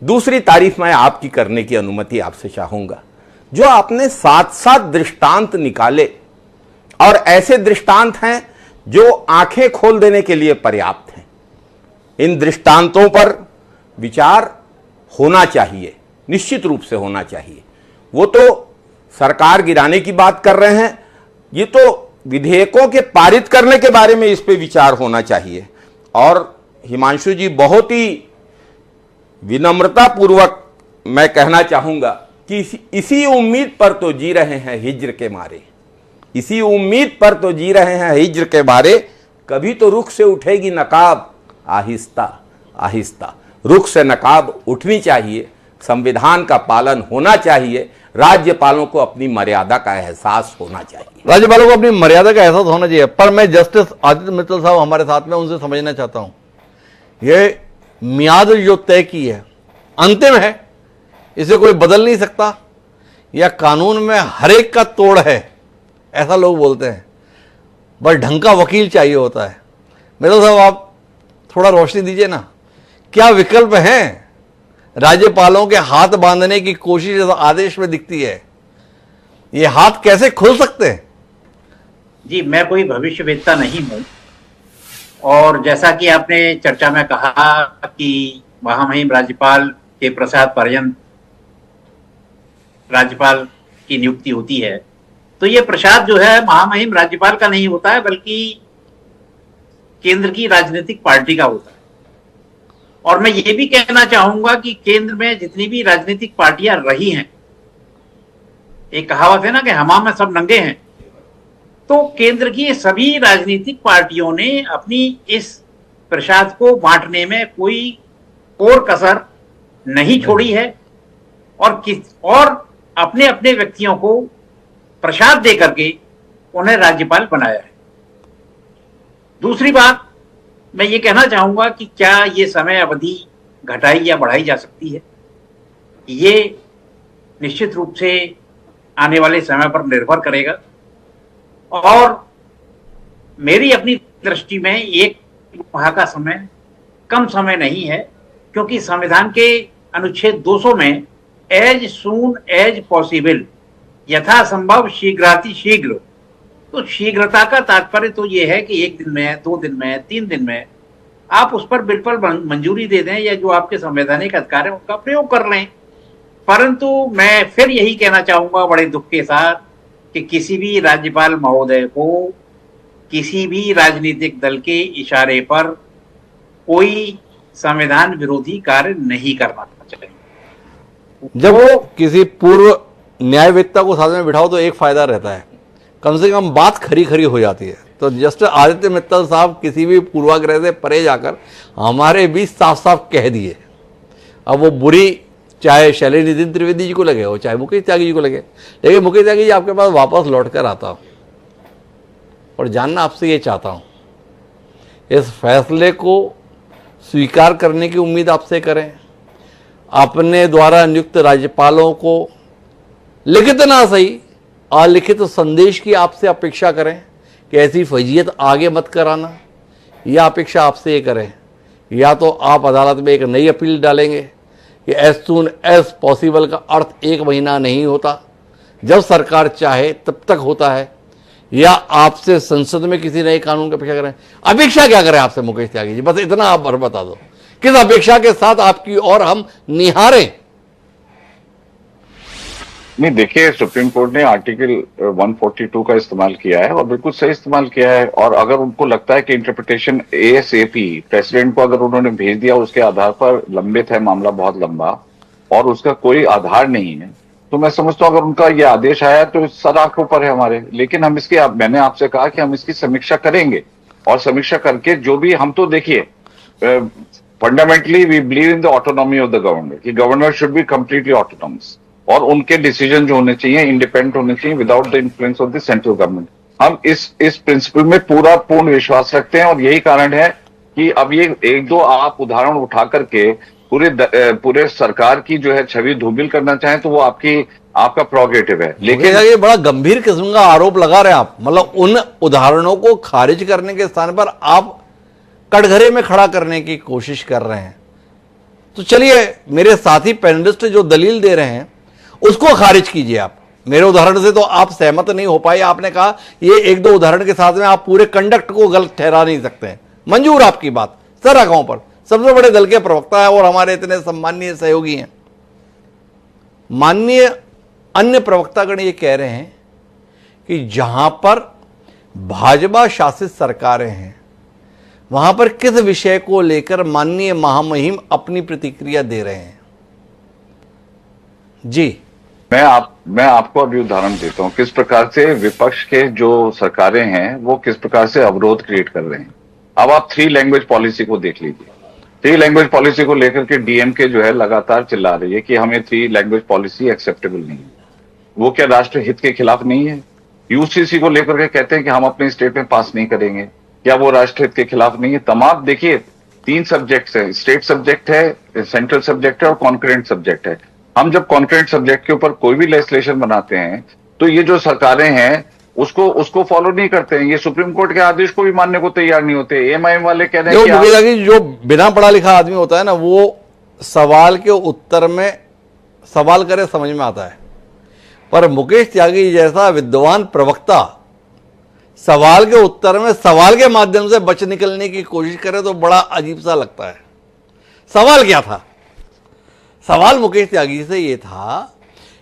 दूसरी तारीफ मैं आपकी करने की अनुमति आपसे चाहूंगा, जो आपने 7-7 दृष्टांत निकाले, और ऐसे दृष्टांत हैं जो आंखें खोल देने के लिए पर्याप्त हैं। इन दृष्टांतों पर विचार होना चाहिए, निश्चित रूप से होना चाहिए। वो तो सरकार गिराने की बात कर रहे हैं, ये तो विधेयकों के पारित करने के बारे में इस पे विचार होना चाहिए। और हिमांशु जी, बहुत ही विनम्रता पूर्वक मैं कहना चाहूंगा कि इसी उम्मीद पर तो जी रहे हैं हिज्र के मारे, इसी उम्मीद पर तो जी रहे हैं हिज्र के मारे। कभी तो रुख से उठेगी नकाब, आहिस्ता आहिस्ता रुख से नकाब उठनी चाहिए। संविधान का पालन होना चाहिए, राज्यपालों को अपनी मर्यादा का एहसास होना चाहिए। राज्यपालों को अपनी मर्यादा का एहसास होना चाहिए। पर मैं जस्टिस आदित्य मित्तल साहब हमारे साथ में, उनसे समझना चाहता हूं, ये मियाद जो तय की है अंतिम है, इसे कोई बदल नहीं सकता, या कानून में हर एक का तोड़ है, ऐसा लोग बोलते हैं। बस ढंग का वकील चाहिए होता है। मित्तल साहब, आप थोड़ा रोशनी दीजिए ना, क्या विकल्प हैं? राज्यपालों के हाथ बांधने की कोशिश आदेश में दिखती है, ये हाथ कैसे खुल सकते हैं? जी, मैं कोई भविष्यवेत्ता नहीं हूं, और जैसा कि आपने चर्चा में कहा कि महामहिम राज्यपाल के प्रसाद पर्यंत राज्यपाल की नियुक्ति होती है, तो ये प्रसाद जो है महामहिम राज्यपाल का नहीं होता है, बल्कि केंद्र की राजनीतिक पार्टी का होता है। और मैं ये भी कहना चाहूंगा कि केंद्र में जितनी भी राजनीतिक पार्टियां रही हैं, एक कहावत है ना कि हमाम में सब नंगे हैं, तो केंद्र की सभी राजनीतिक पार्टियों ने अपनी इस प्रसाद को बांटने में कोई और कसर नहीं छोड़ी है, और अपने अपने व्यक्तियों को प्रसाद दे करके उन्हें राज्यपाल बनाया है। दूसरी बात, मैं ये कहना चाहूंगा कि क्या ये समय अवधि घटाई या बढ़ाई जा सकती है, ये निश्चित रूप से आने वाले समय पर निर्भर करेगा। और मेरी अपनी दृष्टि में एक माह का समय कम समय नहीं है, क्योंकि संविधान के अनुच्छेद 200 में एज सून एज पॉसिबल, यथासंभव शीघ्रातिशीघ्र, तो शीघ्रता का तात्पर्य तो ये है कि 1 दिन में, 2 दिन में, 3 दिन में आप उस पर बिल्कुल मंजूरी दे दें, या जो आपके संवैधानिक अधिकार है उनका प्रयोग कर लें। परंतु मैं फिर यही कहना चाहूंगा बड़े दुख के साथ कि किसी भी राज्यपाल महोदय को किसी भी राजनीतिक दल के इशारे पर कोई संविधान विरोधी कार्य नहीं करना चाहिए। जब किसी पूर्व न्यायवेत्ता को साथ में बिठाओ तो एक फायदा रहता है, कम से कम बात खरी खरी हो जाती है। तो जस्टिस आदित्य मित्तल साहब किसी भी पूर्वाग्रह से परे जाकर हमारे बीच साफ साफ कह दिए। अब वो बुरी चाहे शैलेश नितिन त्रिवेदी जी को लगे हो, चाहे मुकेश त्यागी जी को लगे, लेकिन मुकेश त्यागी जी आपके पास वापस लौट कर आता हूं और जानना आपसे ये चाहता हूं, इस फैसले को स्वीकार करने की उम्मीद आपसे करें। अपने द्वारा नियुक्त राज्यपालों को लिखित ना सही अलिखित संदेश की आपसे अपेक्षा करें कि ऐसी फजीयत आगे मत कराना, यह अपेक्षा आपसे ये करें। या तो आप अदालत में एक नई अपील डालेंगे कि एज सून एज पॉसिबल का अर्थ 1 महीना नहीं होता, जब सरकार चाहे तब तक होता है, या आपसे संसद में किसी नए कानून की अपेक्षा करें। अपेक्षा क्या करें आपसे मुकेश त्यागी जी, बस इतना आप बता दो, किस अपेक्षा के साथ आपकी और हम निहारें? नहीं, देखिए, सुप्रीम कोर्ट ने आर्टिकल 142 का इस्तेमाल किया है और बिल्कुल सही इस्तेमाल किया है। और अगर उनको लगता है कि इंटरप्रिटेशन ASAP प्रेसिडेंट को अगर उन्होंने भेज दिया, उसके आधार पर लंबित है मामला बहुत लंबा और उसका कोई आधार नहीं है, तो मैं समझता हूं अगर उनका ये आदेश आया तो सर आंखों पर है हमारे। लेकिन हम इसकी, मैंने आपसे कहा कि हम इसकी समीक्षा करेंगे, और समीक्षा करके जो भी, हम तो देखिए fundamentally we believe in the autonomy of the governor, कि governor should be completely autonomous और उनके डिसीजन जो होने चाहिए इंडिपेंडेंट होने चाहिए without the influence of the central government. हम इस प्रिंसिपल में पूर्ण विश्वास रखते हैं, और यही कारण है कि अब ये 1-2 आप उदाहरण उठा करके पूरे सरकार की जो है छवि धूमिल करना चाहें तो वो आपका प्रोगेटिव है। लेकिन ये बड़ा गंभीर किस्म का आरोप लगा रहे हैं आप, मतलब उन उदाहरणों को खारिज करने के स्थान पर आप कटघरे में खड़ा करने की कोशिश कर रहे हैं। तो चलिए, मेरे साथी पैनलिस्ट जो दलील दे रहे हैं उसको खारिज कीजिए आप, मेरे उदाहरण से तो आप सहमत नहीं हो पाए। आपने कहा ये एक दो उदाहरण के साथ में आप पूरे कंडक्ट को गलत ठहरा नहीं सकते हैं। मंजूर आपकी बात सर आंखों पर, सबसे बड़े दल के प्रवक्ता है और हमारे इतने सम्माननीय सहयोगी हैं। माननीय अन्य प्रवक्तागण ये कह रहे हैं कि जहां पर भाजपा शासित सरकारें हैं वहां पर किस विषय को लेकर माननीय महामहिम अपनी प्रतिक्रिया दे रहे हैं। जी मैं आपको अभी उदाहरण देता हूं किस प्रकार से विपक्ष के जो सरकारें हैं वो किस प्रकार से अवरोध क्रिएट कर रहे हैं। अब आप 3 लैंग्वेज पॉलिसी को देख लीजिए। 3 लैंग्वेज पॉलिसी को लेकर के डीएमके जो है लगातार चिल्ला रही है कि हमें 3 लैंग्वेज पॉलिसी एक्सेप्टेबल नहीं है। वो क्या राष्ट्र हित के खिलाफ नहीं है? यूसीसी को लेकर के कहते हैं कि हम अपने स्टेट में पास नहीं करेंगे, क्या वो राष्ट्र हित के खिलाफ नहीं है? तमाम देखिए 3 सब्जेक्ट्स हैं, स्टेट सब्जेक्ट है, सेंट्रल सब्जेक्ट है और कॉन्करेंट सब्जेक्ट है। हम जब कॉन्करेंट सब्जेक्ट के ऊपर कोई भी लेजिस्लेशन बनाते हैं तो ये जो सरकारें हैं उसको फॉलो नहीं करते हैं। ये सुप्रीम कोर्ट के आदेश को भी मानने को तैयार नहीं होते। एमआईएम वाले कह रहे हैं कि जो बिना पढ़ा लिखा आदमी होता है ना, वो सवाल के उत्तर में सवाल करे समझ में आता है, पर मुकेश त्यागी जैसा विद्वान प्रवक्ता सवाल के उत्तर में सवाल के माध्यम से बच निकलने की कोशिश करे तो बड़ा अजीब सा लगता है। सवाल क्या था? सवाल मुकेश त्यागी से यह था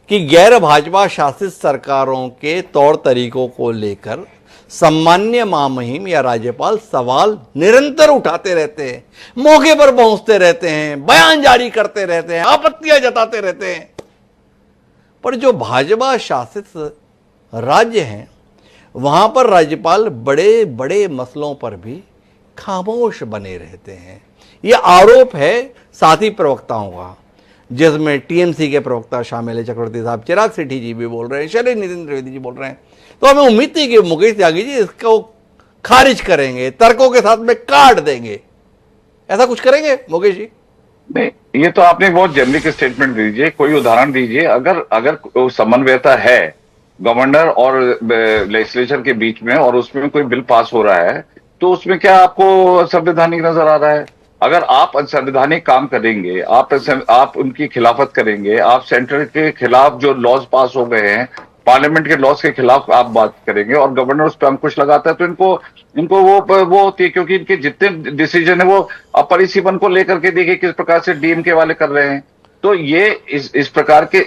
कि गैर भाजपा शासित सरकारों के तौर तरीकों को लेकर सम्मान्य महामहिम या राज्यपाल सवाल निरंतर उठाते रहते हैं, मौके पर पहुंचते रहते हैं, बयान जारी करते रहते हैं, आपत्तियां जताते रहते हैं, पर जो भाजपा शासित राज्य हैं वहां पर राज्यपाल बड़े बड़े मसलों पर भी खामोश बने रहते हैं। यह आरोप है साथी प्रवक्ताओं का, जिसमें टीएमसी के प्रवक्ता शामिल है, चक्रवर्ती साहब, चिराग सेठी जी भी बोल रहे हैं, शैलेश नितिन त्रिवेदी जी बोल रहे हैं। तो हमें उम्मीद थी कि मुकेश त्यागी जी इसको खारिज करेंगे, तर्कों के साथ में काट देंगे। ऐसा कुछ करेंगे मुकेश जी? नहीं, ये तो आपने बहुत जेनरिक स्टेटमेंट दीजिए, कोई उदाहरण दीजिए। अगर समन्वयता है गवर्नर और लेजिस्लेचर के बीच में और उसमें कोई बिल पास हो रहा है तो उसमें क्या आपको संवैधानिक नजर आ रहा है? अगर आप संवैधानिक काम करेंगे, आप उनकी खिलाफत करेंगे, आप सेंट्रल के खिलाफ जो लॉज पास हो गए हैं, पार्लियामेंट के लॉज के खिलाफ आप बात करेंगे और गवर्नर उस पर अंकुश लगाता है तो इनको वो होती है, क्योंकि इनके जितने डिसीजन है वो अपरिसीमन को लेकर के देखिए किस प्रकार से डीएमके वाले कर रहे हैं। तो ये इस प्रकार के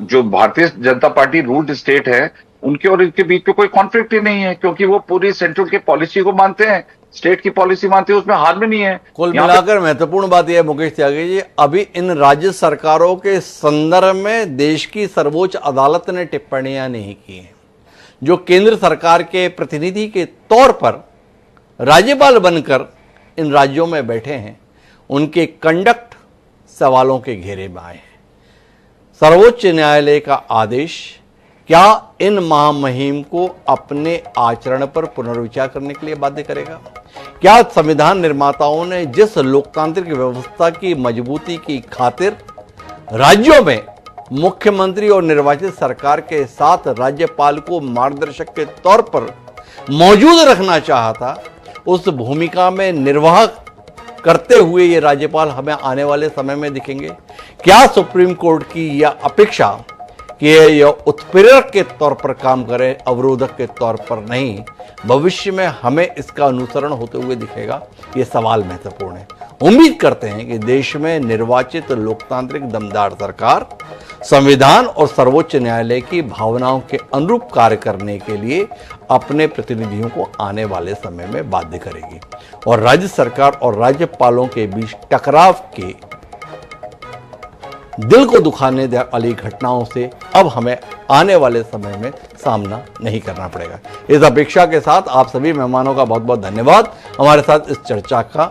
जो Bharatiya Janata party ruled state है उनके और इनके बीच में कोई कॉन्फ्लिक्ट ही नहीं है, क्योंकि वो पूरी सेंट्रल की पॉलिसी को मानते हैं, स्टेट की पॉलिसी मानते हैं, उसमें हार में नहीं है। कुल मिलाकर महत्वपूर्ण बात यह है मुकेश त्यागी जी, अभी इन राज्य सरकारों के संदर्भ में देश की सर्वोच्च अदालत ने टिप्पणियां नहीं की हैं। जो केंद्र सरकार के प्रतिनिधि के तौर पर राज्यपाल बनकर इन राज्यों में बैठे हैं, उनके कंडक्ट सवालों के घेरे में आए हैं। सर्वोच्च न्यायालय का आदेश क्या इन महामहिम को अपने आचरण पर पुनर्विचार करने के लिए बाध्य करेगा? क्या संविधान निर्माताओं ने जिस लोकतांत्रिक व्यवस्था की मजबूती की खातिर राज्यों में मुख्यमंत्री और निर्वाचित सरकार के साथ राज्यपाल को मार्गदर्शक के तौर पर मौजूद रखना चाहा था, उस भूमिका में निर्वाह करते हुए ये राज्यपाल हमें आने वाले समय में दिखेंगे? क्या सुप्रीम कोर्ट की यह अपेक्षा कि यह उत्प्रेरक के तौर पर काम करे, अवरोधक के तौर पर नहीं, भविष्य में हमें इसका अनुसरण होते हुए दिखेगा? ये सवाल महत्वपूर्ण है। उम्मीद करते हैं कि देश में निर्वाचित लोकतांत्रिक दमदार सरकार संविधान और सर्वोच्च न्यायालय की भावनाओं के अनुरूप कार्य करने के लिए अपने प्रतिनिधियों को आने वाले समय में बाध्य करेगी और राज्य सरकार और राज्यपालों के बीच टकराव के दिल को दुखाने वाली घटनाओं से अब हमें आने वाले समय में सामना नहीं करना पड़ेगा। इस अपेक्षा के साथ आप सभी मेहमानों का बहुत बहुत धन्यवाद हमारे साथ इस चर्चा का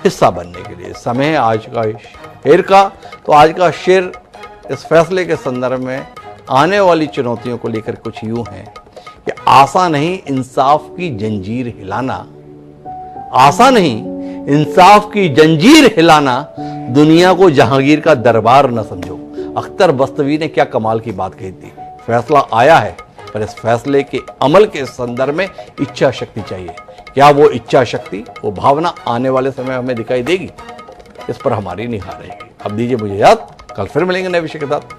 हिस्सा बनने के लिए। समय है आज का शेर का, तो आज का शेर इस फैसले के संदर्भ में आने वाली चुनौतियों को लेकर कुछ यूं है कि आशा नहीं इंसाफ की जंजीर हिलाना, आशा नहीं इंसाफ की जंजीर हिलाना, दुनिया को जहांगीर का दरबार न समझो। अख्तर बस्तवी ने क्या कमाल की बात कही थी। फैसला आया है पर इस फैसले के अमल के संदर्भ में इच्छा शक्ति चाहिए। क्या वो इच्छा शक्ति, वो भावना आने वाले समय हमें दिखाई देगी? इस पर हमारी निगाह रहेगी। अब दीजिए मुझे याद, कल फिर मिलेंगे नए विषय के साथ।